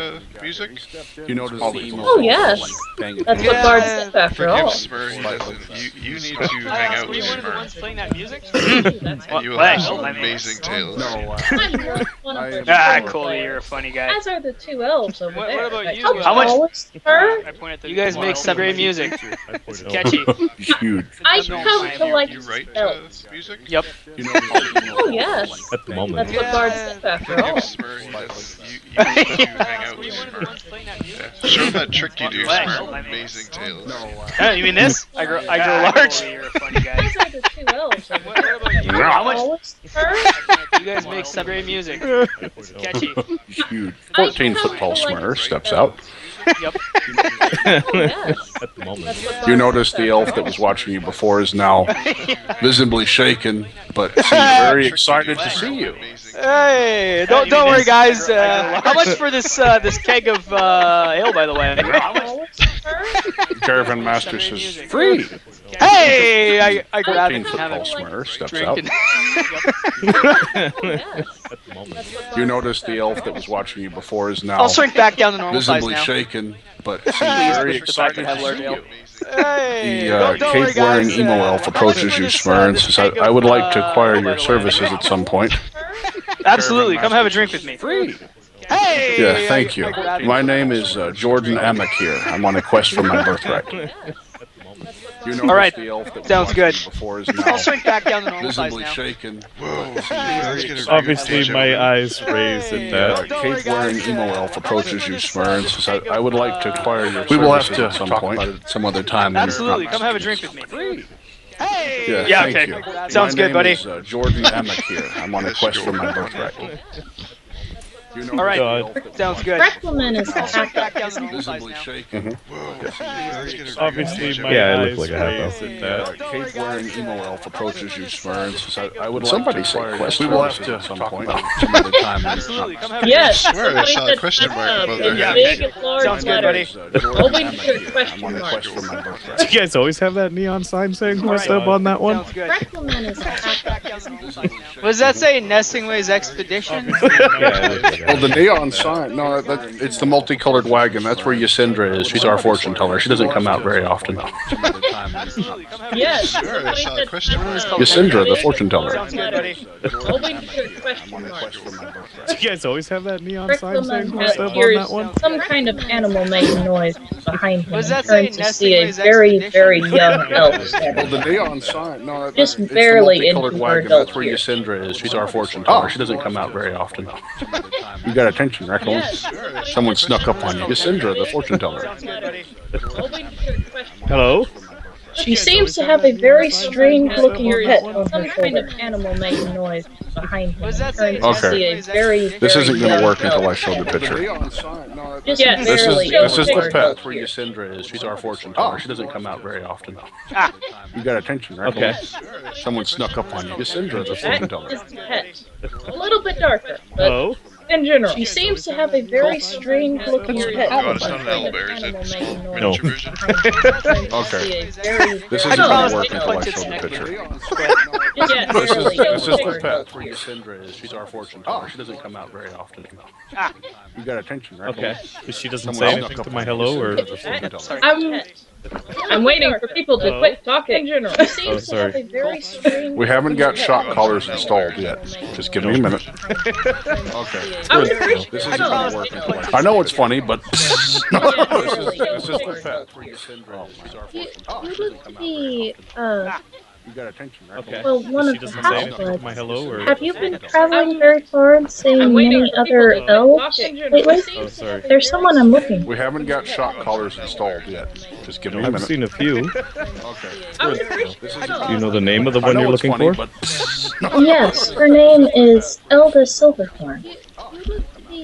music? You notice the emo Oh, elf yes. is like paying That's attention. what bards do after Forgive all. Smurrrh. He doesn't. You need to I hang asked, out were with you one of the Smurrrh. ones playing that music? And you will have some amazing tales. No, I'm not one of the Ah, string Colby, players, you're a funny guy. as are the two elves over What there. about next you, to your how much- friend. Her? I point at the. You guys make some great music. I pointed Catchy. huge. I No, come my- to like You write spells. music? Yep. You notice the emo Oh, elf yes. is at the That's moment. what bards do after Forgive all. Smurrrh. He doesn't. You need to hang out Were with you one of the Smurrrh. ones playing that music? Yeah. Show him that trick you do, What? Smurrrh. Amazing tales. You mean this? I grow large. You're a funny guy. These are the two elves over What there. about you? Yeah. How much? Always her? You guys make some great music. I pointed Catchy. Huge. 14-foot tall Smurrrr steps out. Yep. Oh, yes. at the moment. That's what You bards notice the elf that was watching you before is now visibly shaken, but seems very excited to see you. Amazing. Hey, don't worry, guys. How much for this keg of ale, by the way? Always her? Caravan Master says, free! Hey! I grab it and 14-foot have tall a Smurrrrh steps drink out. At the moment. You notice the elf that was watching you before is now I'll shrink back down to normal size visibly now. shaken, but seems Please, very with the fact excited that I to have see Lauderdale. you. Hey! The Don't worry, cape-wearing guys, emo elf how approaches much you, for this, Smurrrrh, and says, I would like to acquire by your the way? services at some point. Absolutely, come have a drink with me. Free! Hey! Yeah, thank you. My name is Jordan Amick here. I'm on a quest for my birthright. You notice Alright, the elf that was sounds watching good. you before is I'll now shrink back down to normal size visibly now. shaken. Whoa. Obviously, my eyes raised at The that. cape-wearing emo elf approaches you, Smurrrrh, and says, I would like to acquire your services at some point. About it some other time. Absolutely, come have a drink with me. Yeah, Yeah, thank okay. you. Sounds good, buddy. My name is Jordan Amick here. I'm on a quest for my birthright. Alright, God. sounds good. Riclamin is I'll shrink back half down to normal size Visibly now. shaken. Obviously, my Yeah, I eyes look like a raised at that. Cape-wearing emo elf approaches you, Smurrrrh, and says, I would Somebody like to say acquire quest. your We will have services to at some talk point. about Some other time. Absolutely, come have a Yes, I swear I somebody saw a said question mark up above in their Yeah, head. big large Sounds good, letters. buddy. Colby put question I'm on a mark. quest for my Do birthright. you guys always have that neon sign saying quest up on that one? Sounds good. Riclamin is Shrink back down to normal size now. What does that say? Nestingway's Expedition? Yeah, I look like a Oh, the neon sign. No, it's the multicolored wagon. That's where Ysindra is. She's our fortune teller. She doesn't come out very often. Yes, I swear I somebody saw a said question mark. Ysindra, the fortune teller. Sounds good, buddy. Colby put question mark. Do you guys always have that neon sign saying Riclamin quest up on hears that one? some kind of animal making noise behind him What does and that say? turns to see a Nestingway's very, Expedition? very young elf Oh, standing the there. neon sign. No, Just it's barely the multicolored into her wagon. adult That's where years. Ysindra is. She's our fortune teller. She doesn't come out very often. You got attention, Riclamin. Yes, Someone snuck up on you. Ysindra, the fortune teller. Sounds good, buddy. Colby put question mark. Hello? She seems to have a very strange looking pet on some kind of animal making noise behind him. What does that and say? turns to see Okay. a very, This very isn't going young to work until I elf. show the picture. Just Yes. barely This is into the her pet adult where years. Ysindra is. She's our fortune teller. She doesn't come out very often. You got attention, right? Okay. Someone snuck up on you. Ysindra, the fortune teller. That is the pet. A little bit darker, but Hello? in general, she seems to have a very strange looking pet. Oh, it's on not an some kind of owlbear, is it? animal Small making noise No. miniature version? behind him. Turns to Okay. see a very, This very isn't I going promise to work to until I punch show its the neck. picture. Just This is, barely this is into the her pet adult where years. Ysindra is. She's our fortune teller. She doesn't come out very often. You got attention, right? Okay. She doesn't Someone say snuck anything up to on my you. hello, or... Ysindra, the fortune teller. I'm waiting for people to Hello? quit talking. In general, she seems to sorry. have a very strange. We haven't got looking shock pet. collars installed yet. Just give me a minute. Okay. I'm very This sure. isn't going to work until I know it's funny, but this is the pet where Ysindra is. She's our fortune teller. She doesn't come out very often. You got attention, right? Okay. Well, one She of the doesn't say anything to half-bloods. my hello, or... Have you been traveling very far and seeing many other elves lately? Oh, sorry. There's someone I'm looking for. We haven't got shock collars installed yet. Just give me a I've minute. seen a few. Okay. This is Do you know the name of the I one know you're it's looking funny, for? but Yes, her name is Elda Silverhorn.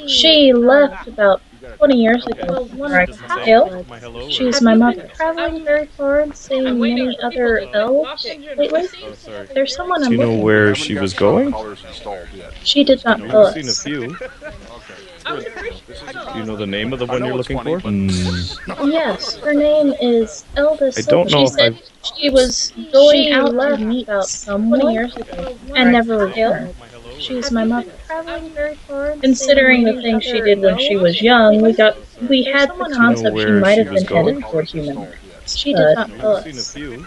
She left about 20 years ago. Right. Hill. My hello, or... She's my mother. Traveling very far and seeing many other elves lately? Oh, sorry. There's someone Do I'm you know looking where haven't she got was shock going? collars installed yet. for. She did not tell I've seen a us. few. This is Do you know the name of the I one know you're it's looking funny, for? but- Yes, her name is Elda I don't know Silverhorn. if I've... She was going out to meet about someone 20 years ago and never returned. She's my mother. Considering the things she did when she was young, we had the concept she where might she have was been headed going? toward human. She did not tell I've seen a us. few.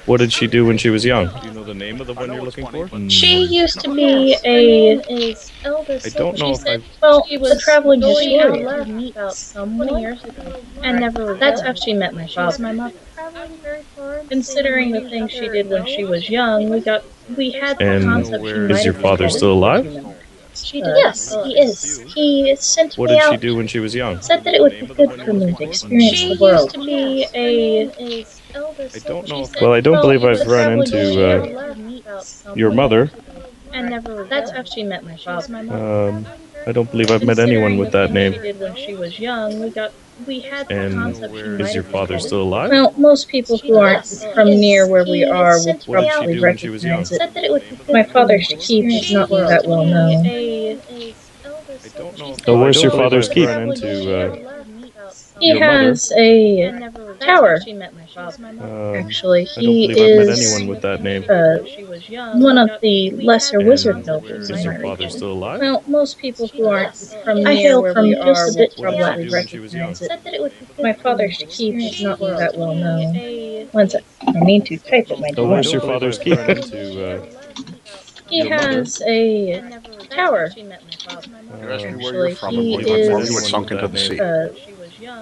What did she do when she was young? Do you know the name of the one you're looking for? She used to be a. I don't know if I've... Well, she was a traveling historian about 20 years ago and never returned. That's how she met my father. My mother. Considering the things she did when she was young, we had the And concept she might is your have been father headed still toward alive? human. Yes, he is. He sent What me did she out. do when she was young? Said that it would be good for me to experience the world. She used to be a. I don't know if... Well, I don't believe I've run into your mother. And never. That's how she met my father. I don't believe I've met anyone with that name. She did when she was young. We had the And concept she might is your have father been still alive? Well, most people who aren't from near where we are will What did she probably do when she was young? recognize it. My father's keep is not that well known. So where's your father's keep? Run into He your mother. has a tower. Actually, I don't he believe I've met is anyone with that name. one of the lesser wizard nobles Is in your my father region. still alive? Well, most people who aren't from I hail from just a bit What did black she do when she was young? recognize it. My father's keep is not that well known. One sec. I need to type at my So where's your desk. father's keep into He your mother? has a tower. You asked me where you're Actually, from. he I'm looking for is what's sunk into the sea.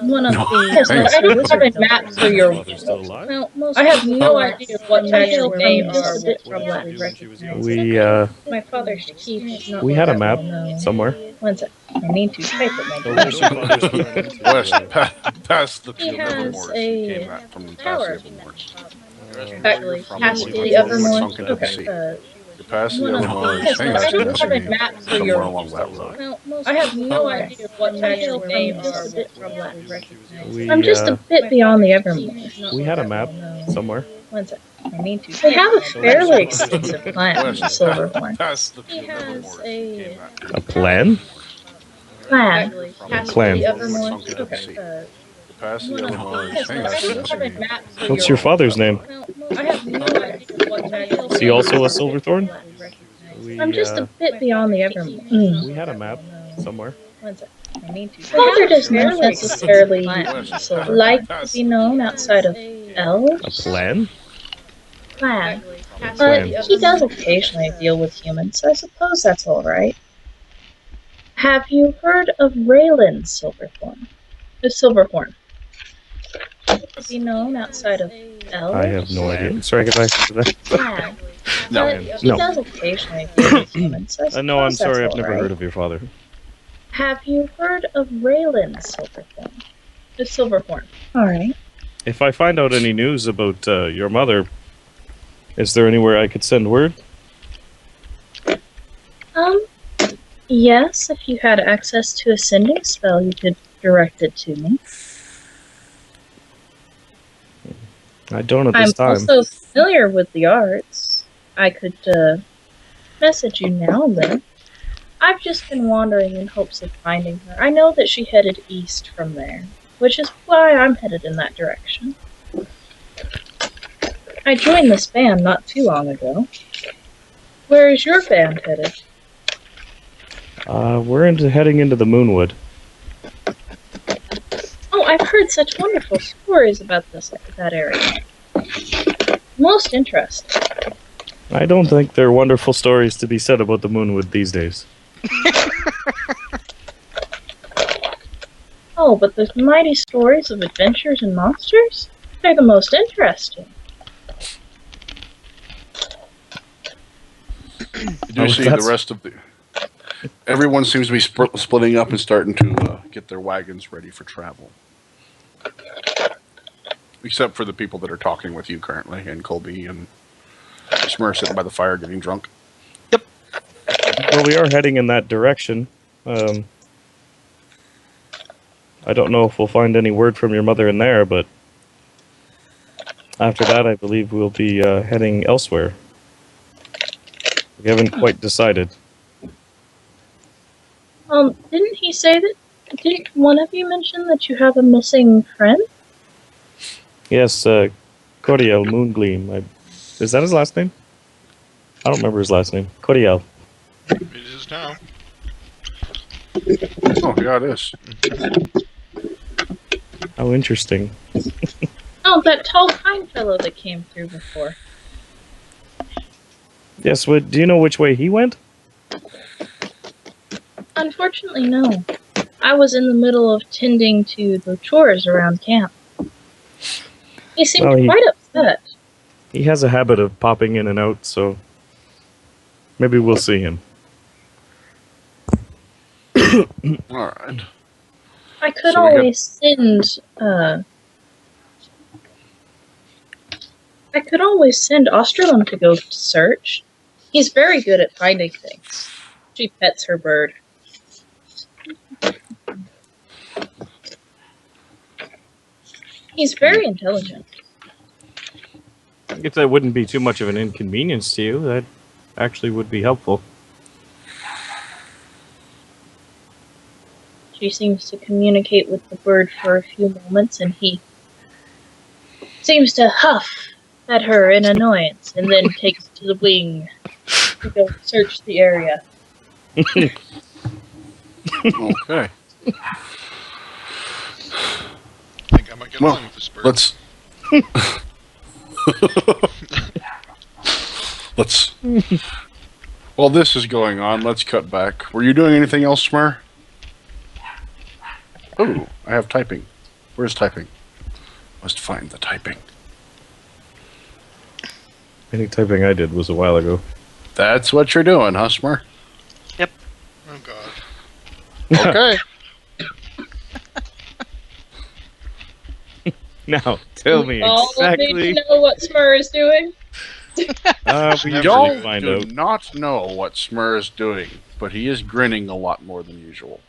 one of No. the Hey. lesser I didn't wizard have a nobles. map in Is my your region. father still alive? Well, most I have no idea what actual names are. What did she do when she was young? My father's keep is not We had a that map well known. somewhere. One sec. I need to type at my So where's desk. your father's keep into West, past the He Evermores. has He came a back from past tower. the Evermores. Actually, From past where the your father Evermore. sunk into the sea. You pass the One of Evermores, the past I the don't have a sea, map for somewhere your. along that road. Well, I have no idea what actual names are. We I'm just a bit beyond the Evermore. we had a map somewhere. One sec. I need to. They have a fairly extensive plan in West, Silverhorn. past the He has Evermores. He came back from A plan? plan. Clan. sunk into the sea. You pass the Evermores, past the sea. What's your father's name? I have no idea what actual Is he also a Silverthorn? I'm just a bit beyond the Evermore. We had a map somewhere. Father does not necessarily like to be known outside of elves. A plan? Plan. But Plan. he does occasionally deal with humans, so I suppose that's alright. Have you heard of Raylan Silverthorn? Silverhorn. Be known outside of elves? I have no idea. Sorry, get back to that. Plan. No. But he No. does occasionally deal with humans, so I suppose No, I'm that's sorry, I've never alright. heard of your father. Have you heard of Raylan Silverthorn? Silverhorn. Alright. If I find out any news about your mother, is there anywhere I could send word? Yes, if you had access to a sending spell, you could direct it to me. I don't at I'm this time. also familiar with the arts. I could, message you now and then. I've just been wandering in hopes of finding her. I know that she headed east from there, which is why I'm headed in that direction. I joined this band not too long ago. Where is your band headed? We're heading into the Moonwood. Oh, I've heard such wonderful stories about that area. Most interesting. I don't think there are wonderful stories to be said about the Moonwood these days. Oh, but the mighty stories of adventures and monsters? They're the most interesting. You do see the rest of the... Everyone seems to be splitting up and starting to get their wagons ready for travel. Except for the people that are talking with you currently, and Colby and Smurrrrh sitting by the fire getting drunk. Yep. Well, we are heading in that direction. I don't know if we'll find any word from your mother in there, but after that, I believe we'll be heading elsewhere. We haven't quite decided. Didn't he say that? Didn't one of you mention that you have a missing friend? Yes, Coriel Moongleam. Is that his last name? I don't remember his last name. Coriel. It is now. Oh, yeah, it is. How interesting. Oh, that tall, kind fellow that came through before. Yes, do you know which way he went? Unfortunately, no. I was in the middle of tending to the chores around camp. He seemed quite upset. He has a habit of popping in and out, so maybe we'll see him. Alright. I could always send, I could always send Osterlund to go to search. He's very good at finding things. She pets her bird. He's very intelligent. If that wouldn't be too much of an inconvenience to you, that actually would be helpful. She seems to communicate with the bird for a few moments, and he seems to huff at her in annoyance and then takes to the wing to go search the area. Okay. I think I might get along with this bird. Let's... While this is going on, let's cut back. Were you doing anything else, Smurrrrh? Oh, I have typing. Where's typing? Must find the typing. Any typing I did was a while ago. That's what you're doing, huh, Smurrrrh? Yep. Oh god. Okay. Now, tell me exactly. All need to know what Smurrrrh is doing. We Y'all usually find do out. not know what Smurrrrh is doing, but he is grinning a lot more than usual.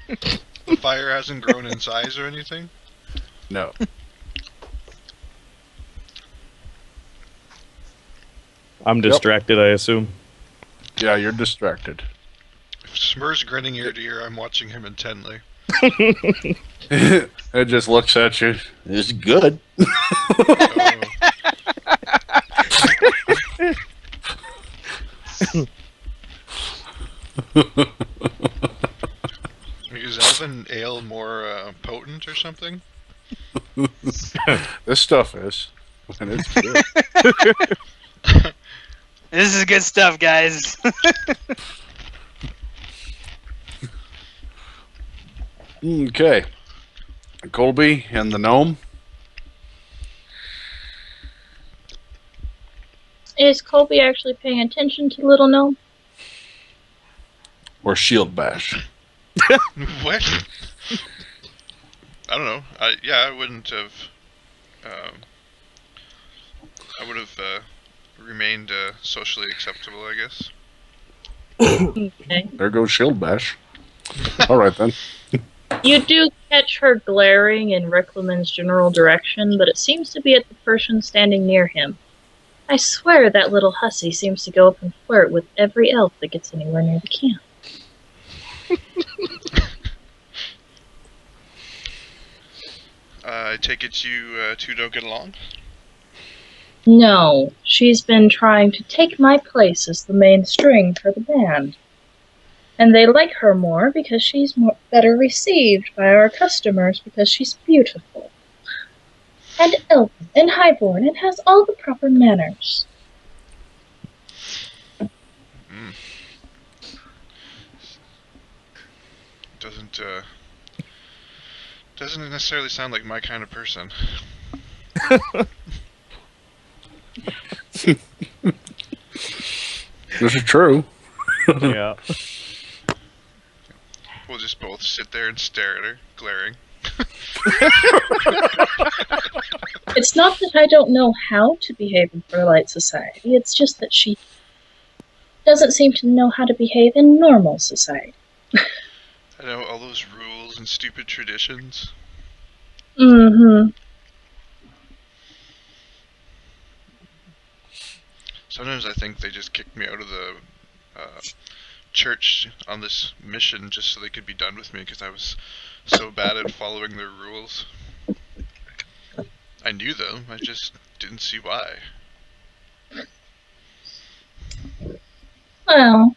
The fire hasn't grown in size or anything? No. I'm distracted, I assume. Yeah, you're distracted. If Smurrrrh's grinning ear to ear, I'm watching him intently. It just looks at you. It's good. Is Elven ale more potent or something? This stuff is. And it's good. This is good stuff, guys. Okay. Colby and the gnome. Is Colby actually paying attention to Little Gnome? Or shield bash. What? I don't know. I wouldn't have. I would have remained socially acceptable, I guess. Okay. There goes shield bash. All right then. You do catch her glaring in Riclamin's general direction, but it seems to be at the person standing near him. I swear that little hussy seems to go up and flirt with every elf that gets anywhere near the camp. I take it you two don't get along? No, she's been trying to take my place as the main string for the band. And they like her more because she's better received by our customers because she's beautiful. And elven and highborn and has all the proper manners. Doesn't necessarily sound like my kind of person. This is true. Yeah. We'll just both sit there and stare at her, glaring. It's not that I don't know how to behave in Fairlight Society, it's just that she doesn't seem to know how to behave in normal society. I know, all those rules and stupid traditions. Mm-hmm. Sometimes I think they just kicked me out of the church on this mission just so they could be done with me because I was so bad at following their rules. I knew them, I just didn't see why. Well,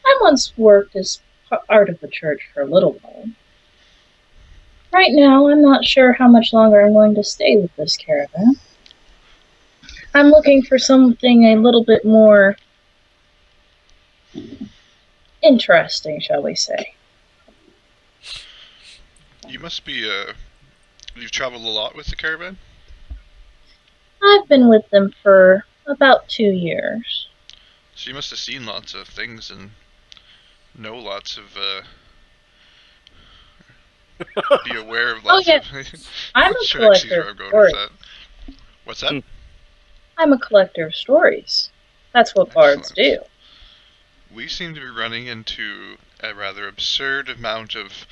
I once worked as part of the church for a little while. Right now, I'm not sure how much longer I'm going to stay with this caravan. I'm looking for something a little bit more interesting, shall we say. You must be, you've traveled a lot with the caravan? I've been with them for about 2 years. So you must have seen lots of things and know lots of, be aware of lots yeah. of... I'm a sure I see collector where I'm of going stories. with that. What's that? I'm a collector of stories. That's what bards do. Excellent. We seem to be running into a rather absurd amount of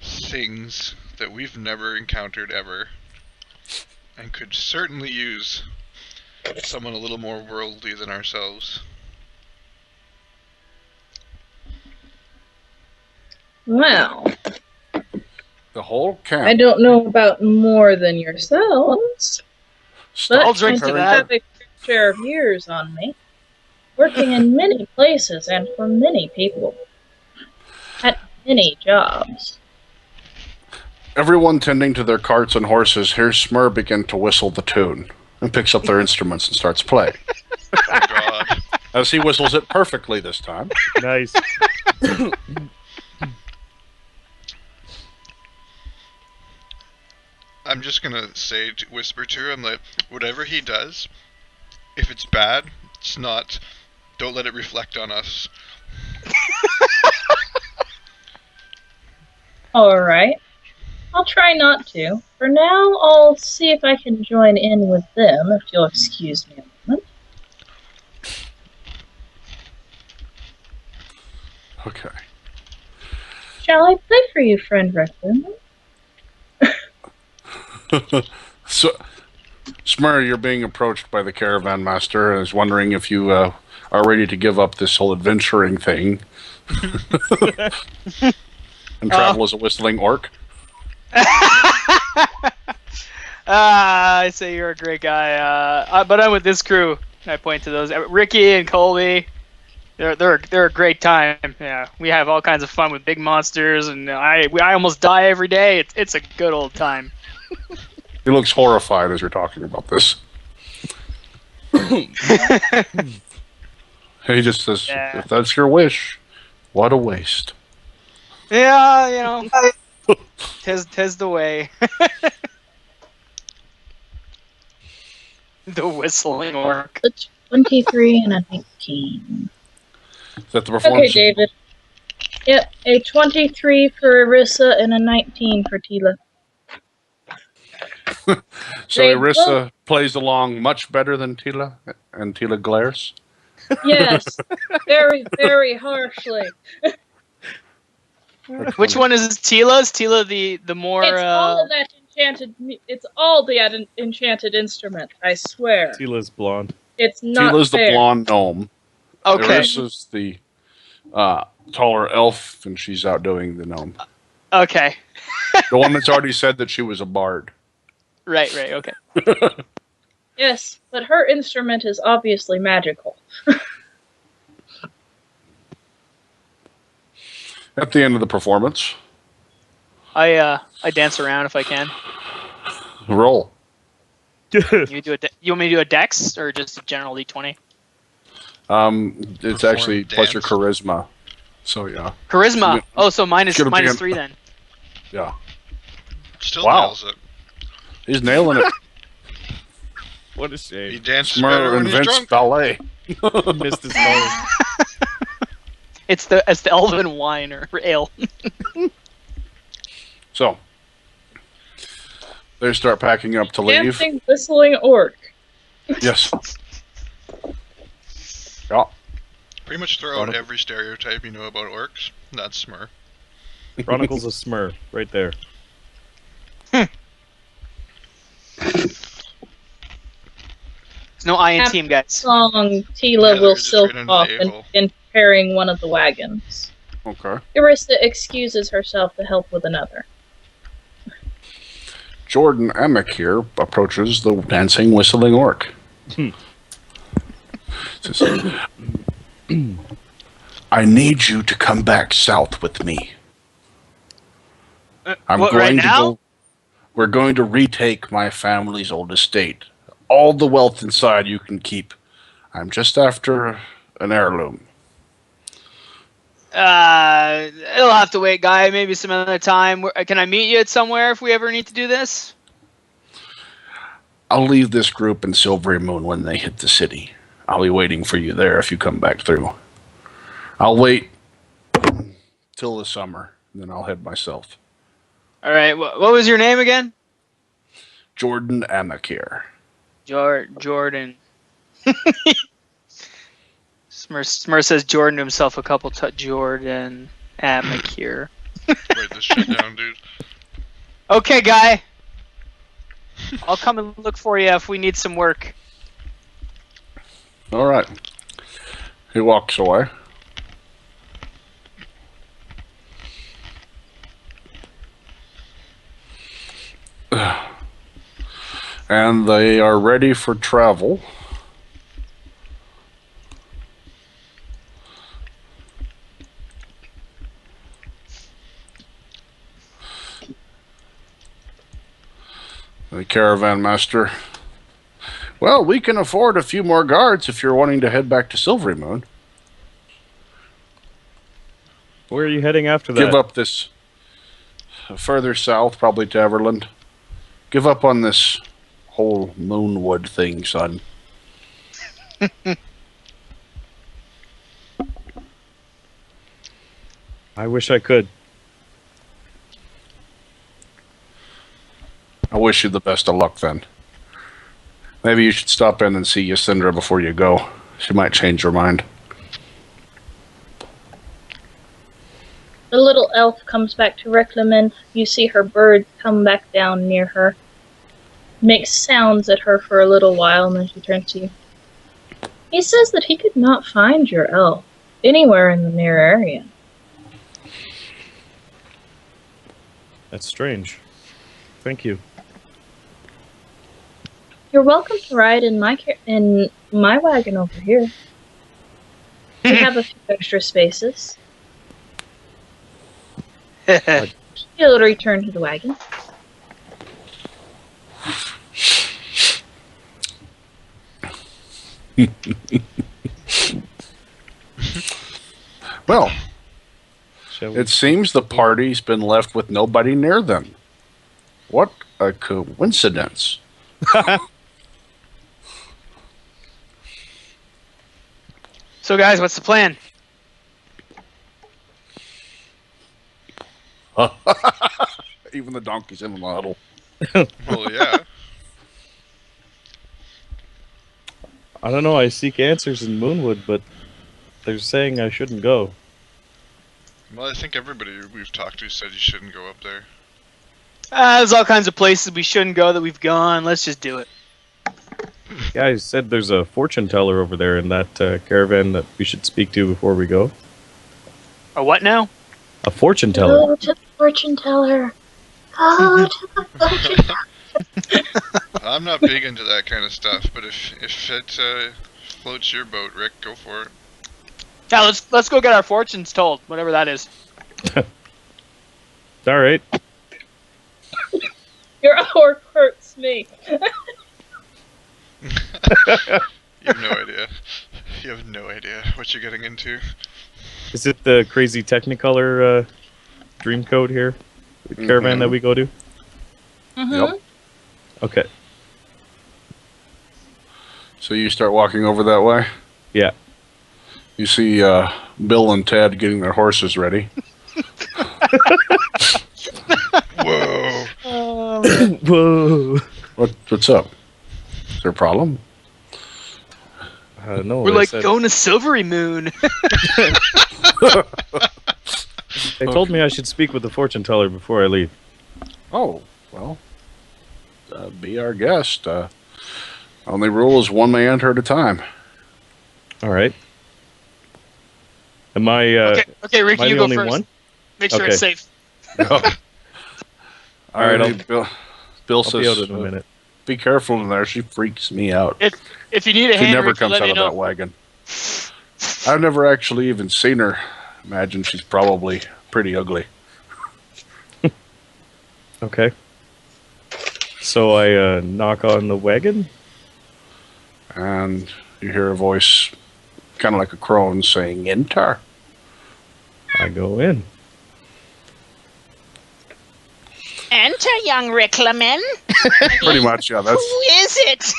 things that we've never encountered ever, and could certainly use someone a little more worldly than ourselves. Well, The whole camp. I don't know about more than yourselves, but I'll drink to I that. have a share of years on me, working in many places and for many people, at many jobs. Everyone tending to their carts and horses hears Smurrrrh begin to whistle the tune and picks up their instruments and starts playing. Oh God! As he whistles it perfectly this time. Nice. I'm just gonna say, whisper to him, like, whatever he does, if it's bad, it's not. Don't let it reflect on us. Alright. I'll try not to. For now, I'll see if I can join in with them, if you'll excuse me a moment. Okay. Shall I play for you, friend Riclamin? So, Smurrrrh, you're being approached by the caravan master and is wondering if you are ready to give up this whole adventuring thing and travel as a whistling orc. I say you're a great guy, but I'm with this crew. I point to those Ricky and Colby. They're a great time. Yeah, we have all kinds of fun with big monsters, and I almost die every day. It's a good old time. He looks horrified as you're talking about this. He just says, Yeah. if that's your wish, what a waste. Yeah, you know, tis the way. The whistling orc. A 23 and a 19. Is that the performance? Okay, David. Yep, a 23 for Arissa and a 19 for Tila. So They Arissa plays along much better than Tila, and Tila glares? Yes, very, very harshly. Which one is Tila? Is Tila the more? It's all of that enchanted. It's all the enchanted instrument. I swear. Tila's blonde. It's not Tila's fair. the blonde gnome. Okay. Arissa's the taller elf, and she's outdoing the gnome. Okay. The one that's already said that she was a bard. Right. Okay. Yes, but her instrument is obviously magical. At the end of the performance, I dance around if I can. roll. You want me to do a dex or just a general d20? It's actually plus your charisma. So yeah. Charisma. Oh, so minus Gonna be 3 then. Yeah. Still Wow. nails it. He's nailing it. What a He shame. dances better Smurrrrh when he's invents drunk. ballet. He missed his calling. It's the elven wine or ale. So they start packing up to leave. Dancing, whistling orc. Yes. Yeah. Pretty much throw out every stereotype you know about orcs. That's Smurrrrh. Chronicles of Smurrrrh, right there. There's no I in team, guys. Song Tila Yeah, will they're just silk right under off the and a-hole. begin preparing one of the wagons. Okay. Arissa excuses herself to help with another. Jordan Emick here approaches the dancing, whistling orc. Says, I need you to come back south with me. We're going to retake my family's old estate. All the wealth inside you can keep. I'm just after an heirloom. It'll have to wait, guy. Maybe some other time. Can I meet you at somewhere if we ever need to do this? I'll leave this group in Silvery Moon when they hit the city. I'll be waiting for you there if you come back through. I'll wait till the summer, then I'll head myself. All right. What was your name again? Jordan Amick here. Jordan. Smurrrrh says Jordan to himself a couple Jordan Amick here. Write this shit down, dude. Okay, guy. I'll come and look for you if we need some work. All right. He walks away. And they are ready for travel. The caravan master. Well, we can afford a few more guards if you're wanting to head back to Silvery Moon. Where are you heading after that? Give up this further south, probably to Everland. Give up on this whole Moonwood thing, son. I wish I could. I wish you the best of luck then. Maybe you should stop in and see Ysindra before you go. She might change her mind. The little elf comes back to Riclamin. You see her bird come back down near her. Makes sounds at her for a little while, and then she turns to you. He says that he could not find your elf anywhere in the near area. That's strange. Thank you. You're welcome to ride in my wagon over here. We have a few extra spaces. He'll return to the wagon. Well, Shall we? it seems the party's been left with nobody near them. What a coincidence. So, guys, what's the plan? Even the donkey's in the huddle. Well, yeah. I don't know. I seek answers in Moonwood, but they're saying I shouldn't go. Well, I think everybody we've talked to said you shouldn't go up there. There's all kinds of places we shouldn't go that we've gone. Let's just do it. Guys said there's a fortune teller over there in that caravan that we should speak to before we go. A what now? A fortune teller. Go to the fortune teller. Go to the fortune teller. I'm not big into that kind of stuff, but if it floats your boat, Rick, go for it. Yeah, let's go get our fortunes told, whatever that is. All right. Your orc hurts me. You have no idea. You have no idea what you're getting into. Is it the crazy Technicolor dream code here? The caravan that we go to? Yep. Okay. So you start walking over that way? Yeah. You see Bill and Ted getting their horses ready. Whoa. Whoa. What's up? Is there a problem? I don't know. We're they like said- going to Silvery Moon. They told me I should speak with the fortune teller before I leave. Oh, well, be our guest. Only rule is one may enter at a time. All right. Am I? Okay, Ricky, am I you the go only first. one? Make sure Okay. it's safe. All right, right, Bill I'll says, be out in a minute. be careful in there. She freaks me out. If you need a She hand, never Ricky, comes let out me of know. that wagon. I've never actually even seen her. Imagine she's probably pretty ugly. Okay. So I knock on the wagon. And you hear a voice, kind of like a crone, saying, "Enter." I go in. Enter, young Riclamin. Pretty much, yeah. That's Who is it?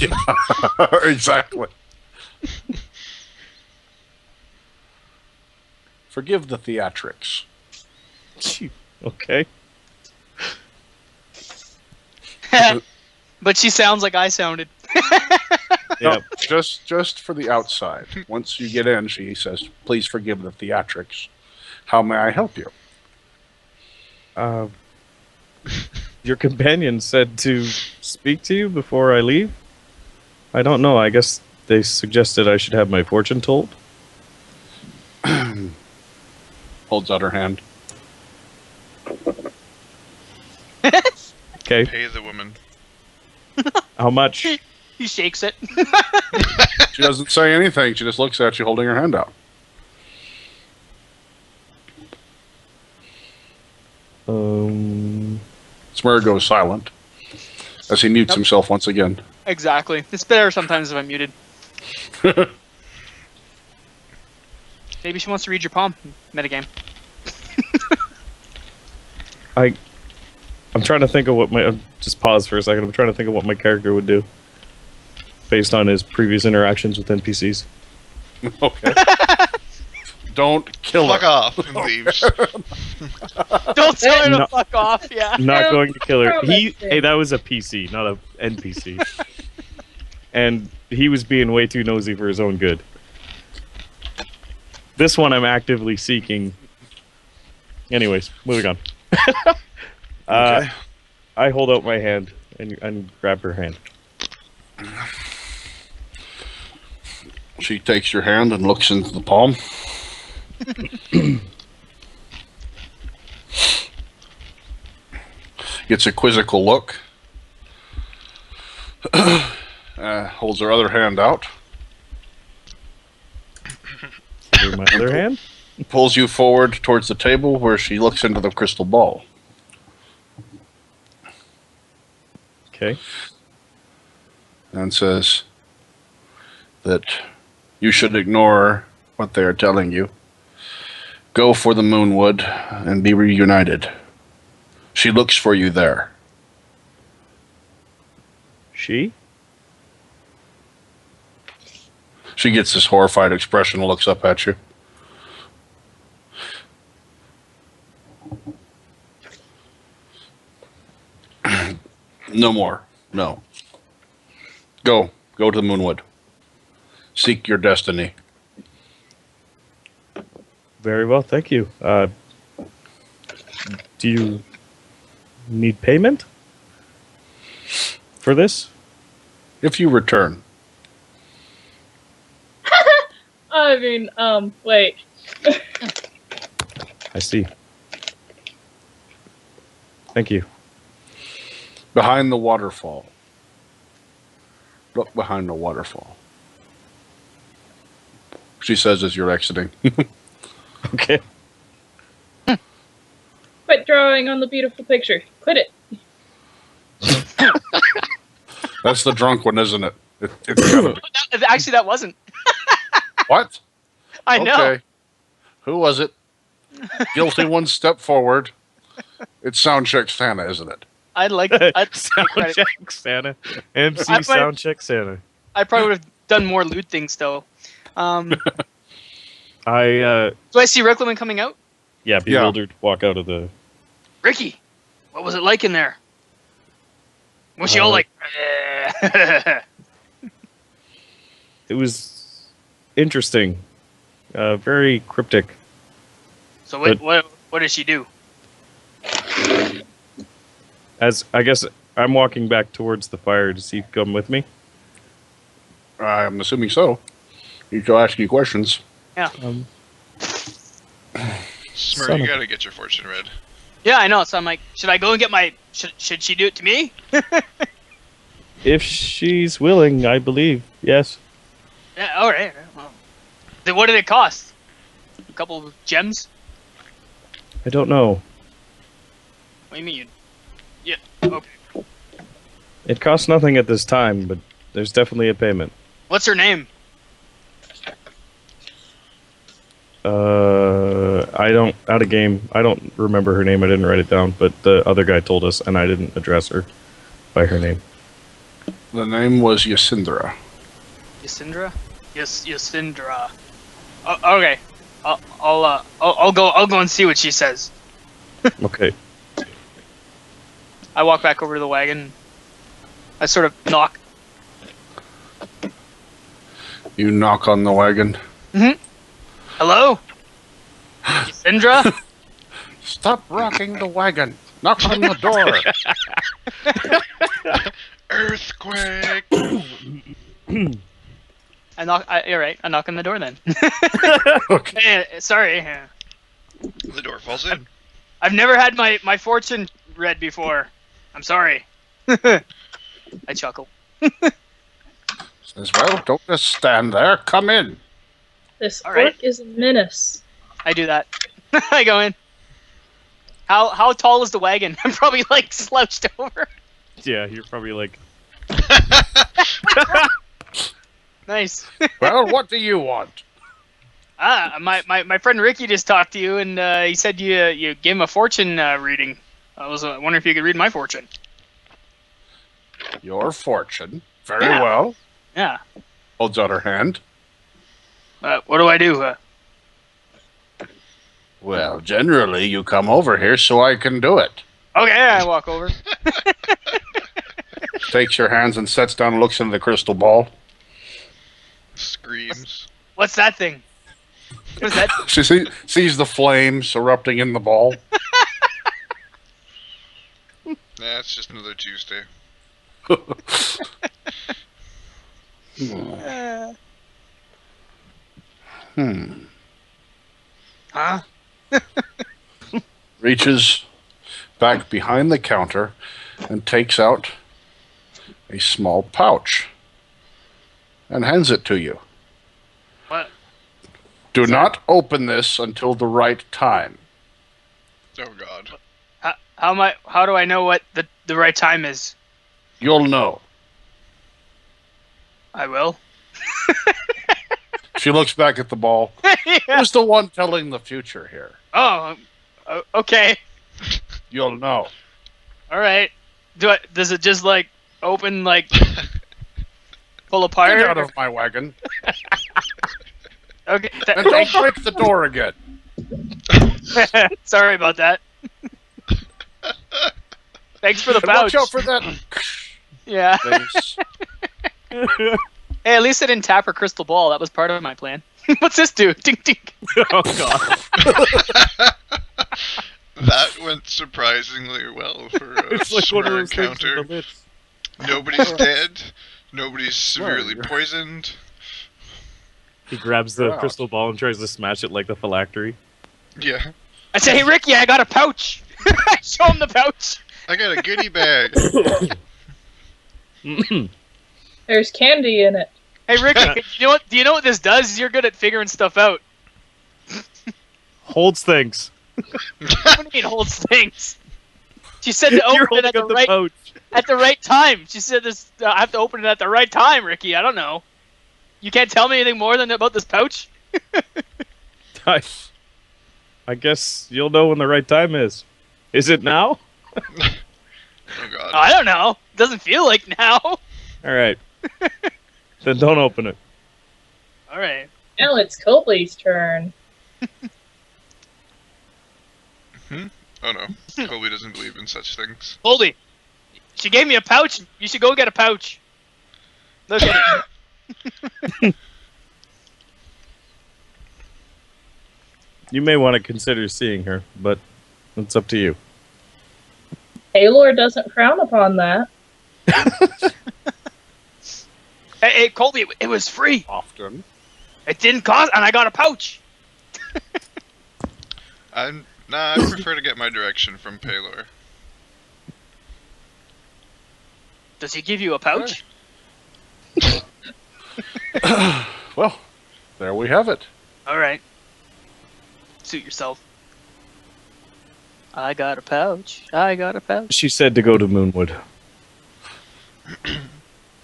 yeah, exactly. Forgive the theatrics. Okay. But she sounds like I sounded. Yeah. No, just for the outside. Once you get in, she says, "Please forgive the theatrics. How may I help you?" Your companion said to speak to you before I leave. I don't know. I guess they suggested I should have my fortune told. Holds out her hand. Okay. Pay the woman. How much? He shakes it. She doesn't say anything. She just looks at you holding her hand out. Smurrrrh goes silent as he mutes himself once again. Exactly. It's better sometimes if I'm muted. Maybe she wants to read your palm. Metagame. I'm trying to think of what my... just pause for a second. I'm trying to think of what my character would do. Based on his previous interactions with NPCs. Okay. Don't kill Fuck her. off and leaves. Don't tell her to No. fuck off, yeah. Not going to kill her. Promise. Hey, that was a PC, not a NPC. And he was being way too nosy for his own good. This one I'm actively seeking. Anyways, moving on. Okay. I hold out my hand and grab her hand. She takes your hand and looks into the palm. Gets a quizzical look. Holds her other hand out. Give her my other hand. Pulls you forward towards the table where she looks into the crystal ball. Okay. And says that you should ignore what they are telling you. Go for the Moonwood and be reunited. She looks for you there. She? She gets this horrified expression and looks up at you. No more. No. Go. Go to the Moonwood. Seek your destiny. Very well, thank you. Do you need payment for this? If you return. I mean, wait. I see. Thank you. Behind the waterfall. Look behind the waterfall. She says as you're exiting. Okay. Quit drawing on the beautiful picture. Quit it. That's the drunk one, isn't it? It's kind of... Actually, that wasn't. What? I know. Okay. Who was it? Guilty one, step forward. It's Soundcheck Santa, isn't it? I'd take credit. Soundcheck Santa. MC I might- Soundcheck Santa. I probably would have done more loot things though. I Do I see Riclamin coming out? yeah, bewildered walk out of the Ricky, what was it like in there? Was she all like? it was interesting. Very cryptic. So But- what did she do? As I guess I'm walking back towards the fire. Does he come with me? I'm assuming so. He's asking you questions. Son Smurrrrh, you of- gotta get your fortune read. Yeah, I know. So I'm like, should I go and get my? Should she do it to me? If she's willing, I believe. Yes. Yeah. All right. Well, then what did it cost? A couple of gems? I don't know. What do you mean? Yeah. Okay. It costs nothing at this time, but there's definitely a payment. What's her name? I don't out of game. I don't remember her name. I didn't write it down, but the other guy told us, and I didn't address her by her name. The name was Ysindra. Ysindra? Yes, Ysindra. Oh, okay. I'll go and see what she says. Okay. I walk back over to the wagon. I sort of knock. You knock on the wagon. Hello? Ysindra? Stop rocking the wagon. Knock on the door. Earthquake! You're right. I knock on the door then. Okay. Sorry. The door falls in. I've never had my fortune read before. I'm sorry. I chuckle. Says, well, don't just stand there. Come in. This All orc right. is a menace. I do that. I go in. How tall is the wagon? I'm probably like slouched over. Yeah, you're probably like. Nice. Well, what do you want? My friend Ricky just talked to you, and he said you gave him a fortune reading. I was wondering if you could read my fortune. Your fortune. Very Yeah. well. Yeah. Holds out her hand. What do I do? Well, generally, you come over here so I can do it. Okay, I walk over. Takes your hands and sets down and looks into the crystal ball. Screams. What's that thing? What is that? She sees the flames erupting in the ball. Nah, it's just another Tuesday. Huh? Reaches back behind the counter and takes out a small pouch and hands it to you. What? Do not open this until the right time. Oh God. How do I know what the right time is? You'll know. I will. She looks back at the ball. Yeah. Who's the one telling the future here? Oh, okay. You'll know. All right. Does it just like open like pull apart? Get out of my wagon. Okay. And don't break the door again. Sorry about that. Thanks for the And pouch. watch out for that. Yeah. Face. Hey, at least I didn't tap her crystal ball. That was part of my plan. What's this do? Tink tink. Oh god. That went surprisingly well for a It's like one of Smurrrrh those things with encounter. the lips. Nobody's dead. Nobody's severely poisoned. He grabs the Wow. crystal ball and tries to smash it like the phylactery. Yeah. I say, hey Ricky, I got a pouch. I show him the pouch. I got a goodie bag. There's candy in it. Hey Ricky, do you know what this does? You're good at figuring stuff out. Holds things. What do you mean holds things? She said to You're open it holding up the pouch. at the right time. She said this. I have to open it at the right time, Ricky. I don't know. You can't tell me anything more than about this pouch. I guess you'll know when the right time is. Is it now? Oh God. I don't know. Doesn't feel like now. All right. Then don't open it. All right. Now it's Colby's turn. Oh no. Colby doesn't believe in such things. Colby, she gave me a pouch. You should go get a pouch. Look at it. You may want to consider seeing her, but it's up to you. Taylor doesn't frown upon that. Hey, Colby, it was free. Often. It didn't cost, and I got a pouch. I prefer to get my direction from Paylor. Does he give you a pouch? Well, there we have it. All right. Suit yourself. I got a pouch. I got a pouch. She said to go to Moonwood.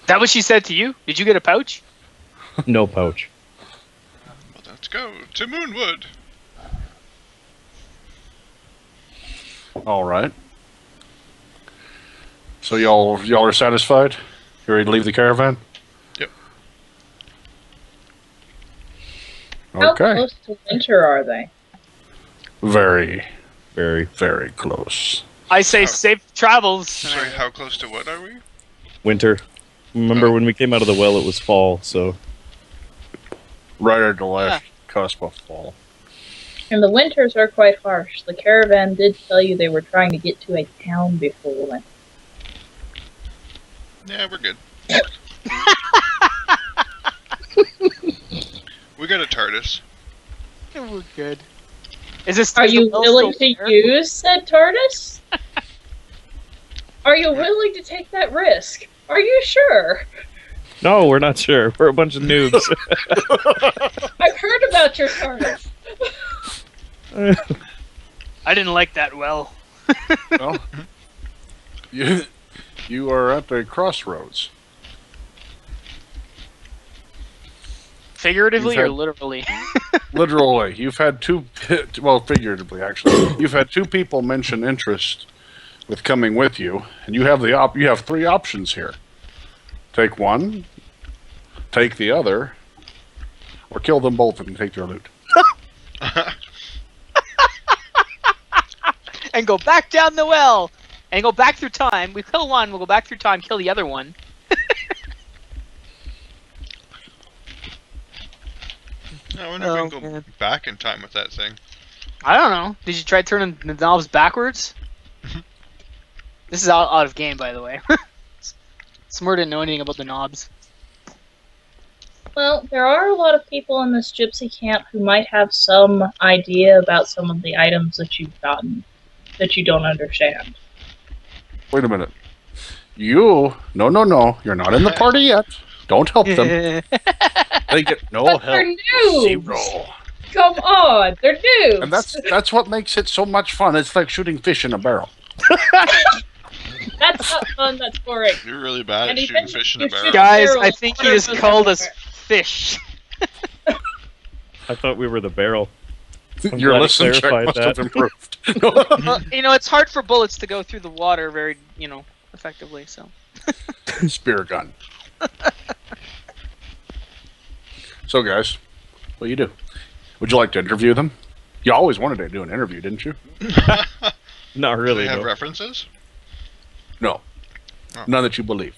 That what she said to you? Did you get a pouch? No pouch. Well, let's go to Moonwood. All right. So y'all are satisfied? You ready to leave the caravan? Yep. How Okay. close to winter are they? Very, Very. very close. I say Oh. safe travels. Sorry, how close to what are we? Winter. Remember when we came out of the well, it was fall, so... Right at the last cusp of fall. And the winters are quite harsh. The caravan did tell you they were trying to get to a town before winter. Yeah, we're good. We got a TARDIS. We're good. Is this? Are is the you well willing still to there? use said TARDIS? Are you willing to take that risk? Are you sure? No, we're not sure. We're a bunch of noobs. I've heard about your startup. I didn't like that well. Well, you are at a crossroads. Figuratively or literally? Literally, you've had well, figuratively actually, you've had 2 people mention interest with coming with you, and you have you have 3 options here. Take one, take the other, or kill them both and take their loot. And go back down the well! And go back through time. We kill one, we'll go back through time, kill the other one. I wonder if we can go back in time with that thing. I don't know. Did you try turning the knobs backwards? This is out of game, by the way. Smurrrrh didn't know anything about the knobs. Well, there are a lot of people in this gypsy camp who might have some idea about some of the items that you've gotten that you don't understand. Wait a minute. No, you're not in the party yet. Don't help them. They get no But help. they're noobs. 0. Come on, they're noobs. And that's what makes it so much fun. It's like shooting fish in a barrel. That's not fun, that's boring. You're really bad And at shooting fish in a barrel. Guys, I think he just called us fish. I thought we were the barrel. I'm Your glad he listen check clarified must have that. improved. It's hard for bullets to go through the water very, effectively, so. Spear gun. So, guys, what do you do? Would you like to interview them? You always wanted to do an interview, didn't you? Not Do really. they have though. references? No. Oh. None that you believe.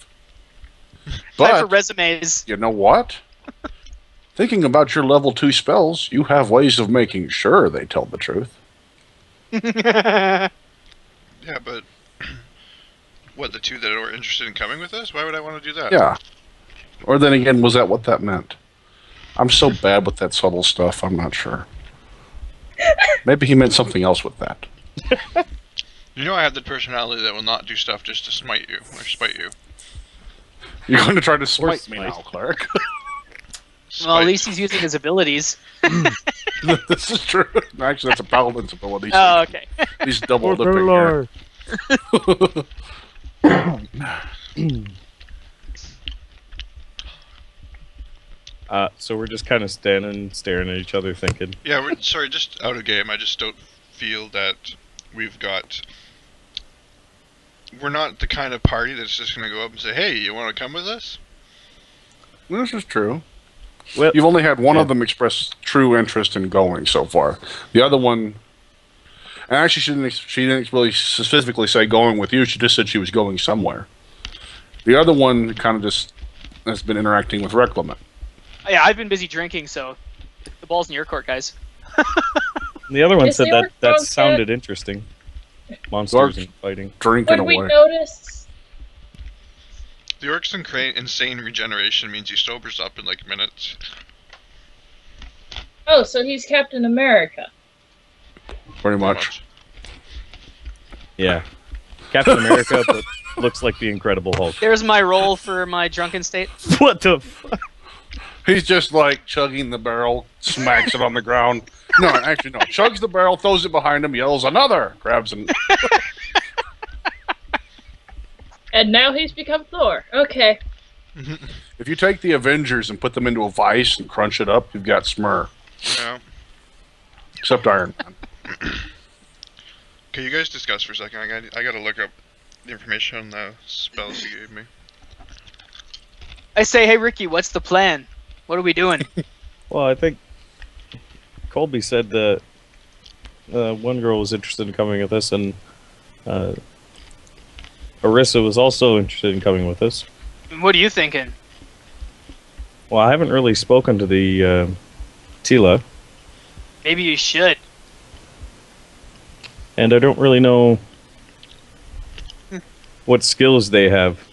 Time for But, resumes. you know what? Thinking about your level 2 spells, you have ways of making sure they tell the truth. Yeah, but what, the 2 that were interested in coming with us? Why would I want to do that? Yeah. Or then again, was that what that meant? I'm so bad with that subtle stuff, I'm not sure. Maybe he meant something else with that. You know I have the personality that will not do stuff just to smite you, or spite you. You're going to try to smite me smite. now, Cleric. Well, at least he's using his abilities. This is true. Actually, that's a paladin's ability. Oh, okay. He's double For the dipping here. Lord. So we're just kind of standing, staring at each other, thinking. Yeah, sorry, just out of game. I just don't feel that we're not the kind of party that's just going to go up and say, hey, you want to come with us? This is true. Well, You've only had one of them express true interest in going so far. The other one, and actually she didn't really specifically say going with you. She just said she was going somewhere. The other one kind of just has been interacting with Riclamin. Yeah, I've been busy drinking, so the ball's in your court, guys. the other one Is said the that orc that dog sounded interesting. Monsters and fighting. Drinking When we away. notice, The orc's insane regeneration means he sobers up in like minutes. oh, so he's Captain America. Pretty much. Yeah, Captain America, but looks like the Incredible Hulk. There's my role for my drunken state. What the? He's just like chugging the barrel, smacks it on the ground. No, actually, no. Chugs the barrel, throws it behind him, yells another, grabs and And now he's become Thor. Okay. if you take the Avengers and put them into a vice and crunch it up, you've got Smurrrrh. Yeah. Except Iron Man. Okay, you guys discuss for a second. I gotta look up the information on the spells you gave me. I say, hey, Ricky, what's the plan? What are we doing? Well, I think Colby said that one girl was interested in coming with us, and Arissa was also interested in coming with us. What are you thinking? Well, I haven't really spoken to the Tila, Maybe you should. and I don't really know what skills they have.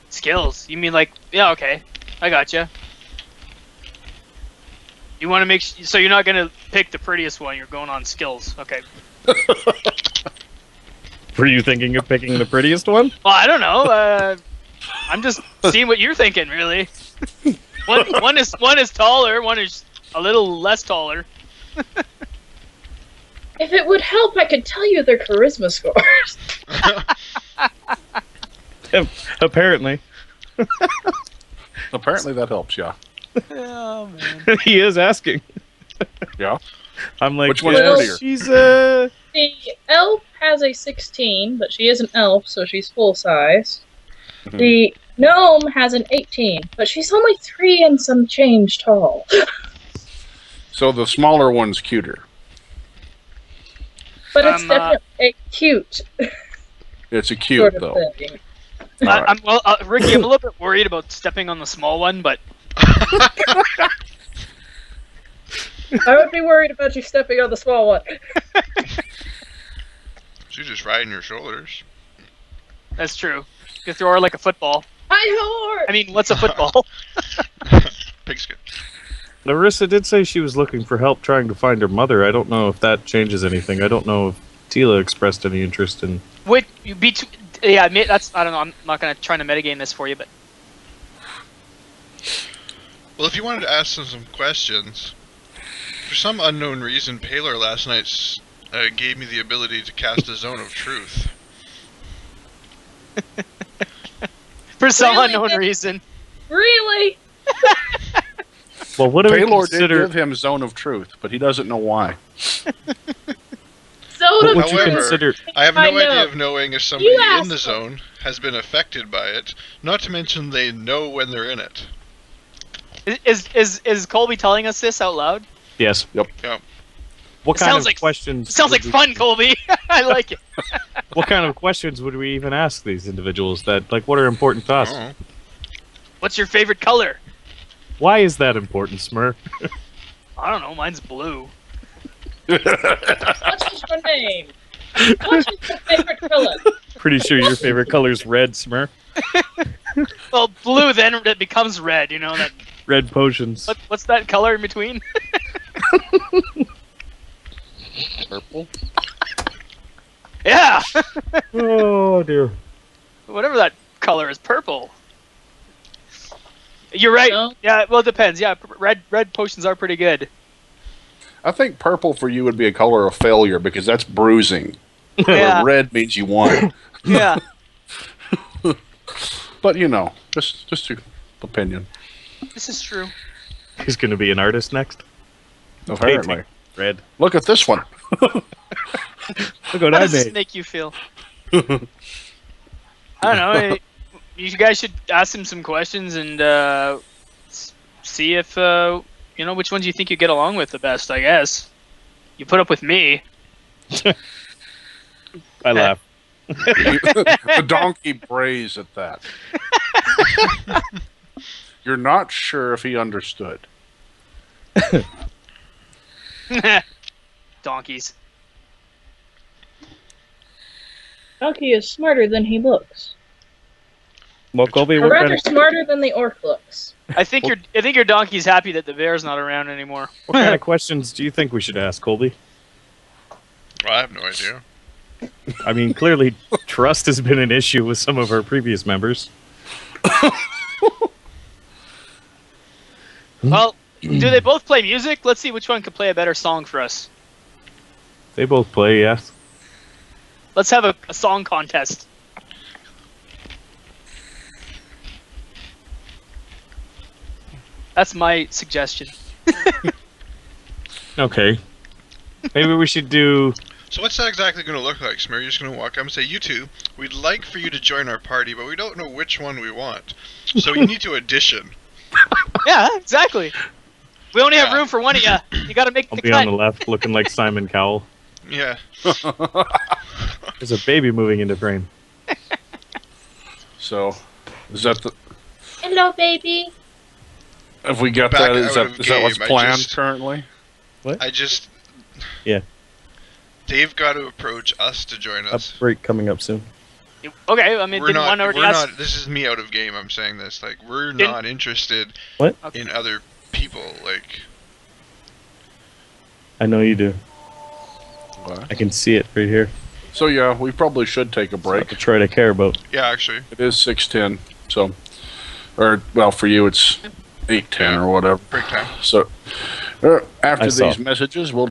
Skills? You mean like, yeah, okay. I gotcha. You want to make so you're not going to pick the prettiest one, you're going on skills. Okay. Were you thinking of picking the prettiest one? Well, I don't know. I'm just seeing what you're thinking, really. One is taller, one is a little less taller. If it would help, I could tell you their charisma scores. Apparently. Apparently that helps, yeah. Oh man. He is asking. Yeah. I'm like, Which one's Well, prettier? she's The elf has a 16, but she is an elf, so she's full size. Mhm. The gnome has an 18, but she's only 3 and some change tall. So the smaller one's cuter. But it's definitely cute It's a cute, sort of though. thing. Ricky, I'm a little bit worried about stepping on the small one, but I would be worried about you stepping on the small one. She's just riding your shoulders. that's true. You can throw her like a football. Hi, whore! I mean, what's a football? Pigskin. Larissa did say she was looking for help trying to find her mother. I don't know if that changes anything. I don't know if Tila expressed any interest in... Wait, yeah, that's, I don't know, I'm not going to try to metagame this for you, but... Well, if you wanted to ask them some questions, for some unknown reason, Paler last night gave me the ability to cast a Zone of Truth. For some Really? unknown reason. Really? Well, what do we Paylor did consider... give him Zone of Truth, but he doesn't know why. What would you However, consider... I have no I know. idea of knowing if somebody You in the asked zone has been affected by it, not to mention they know when they're in it. Is Colby telling us this out loud? Yes. Yep. Yeah. What It kind sounds of like- questions... Sounds like would we- fun, Colby. I like it. What kind of questions would we even ask these individuals? That, like, what are important to us? Oh. What's your favorite color? Why is that important, Smurrrrh? I don't know, mine's blue. What is your name? What is your favorite color? Pretty sure your favorite color's red, Smurrrh. Well, blue then it becomes red, you know, that Red potions. what's that color in between? Purple? Yeah! Oh, dear. Whatever that color is, purple. You're right. No. Yeah, well, it depends. Yeah, red potions are pretty good. I think purple for you would be a color of failure because that's bruising. Yeah. Where red means you won. Yeah. But you know, just your opinion. This is true. He's going to be an artist next. Apparently. Painting. Red. Look at this one. Look what How I does this made. make you feel? I don't know. You guys should ask him some questions and see if you know which ones you think you get along with the best. I guess you put up with me. I laugh. The donkey brays at that. You're not sure if he understood. Donkeys. Donkey is smarter than he looks. Well, Colby, Or what kind rather of, smarter than the orc looks. I think your donkey's happy that the bear's not around anymore. what kind of questions do you think we should ask, Colby? Well, I have no idea. I mean, clearly trust has been an issue with some of our previous members. Well, do they both play music? Let's see which one could play a better song for us. They both play, yes. Let's have a song contest. That's my suggestion. Okay. Maybe we should do... So what's that exactly going to look like, Smurrrrh? You're just going to walk up and say, you two, we'd like for you to join our party, but we don't know which one we want. So you need to audition. Yeah, exactly. We only have Yeah. room for one of you. You got to make I'll the be on cut. the left looking like Simon Cowell. Yeah. There's a baby moving into frame. So, is that the? Hello, baby. Have we got Back that? Is out that of is that what's game, I planned just- currently? I just... Yeah. They've got to approach us to join A us. break coming up soon. Okay, I mean, We're didn't not, one already we're ask? not, this is me out of game, I'm saying this. Like, we're Didn't- not interested What? in other people. Like, I know you do. What? I can see it right here. So yeah, we probably should take a Not break. to try to care about. Yeah, actually. It is 6:10, so, or well, for you it's 8:10 Yeah. or whatever. Break time. So after I saw. these messages, we'll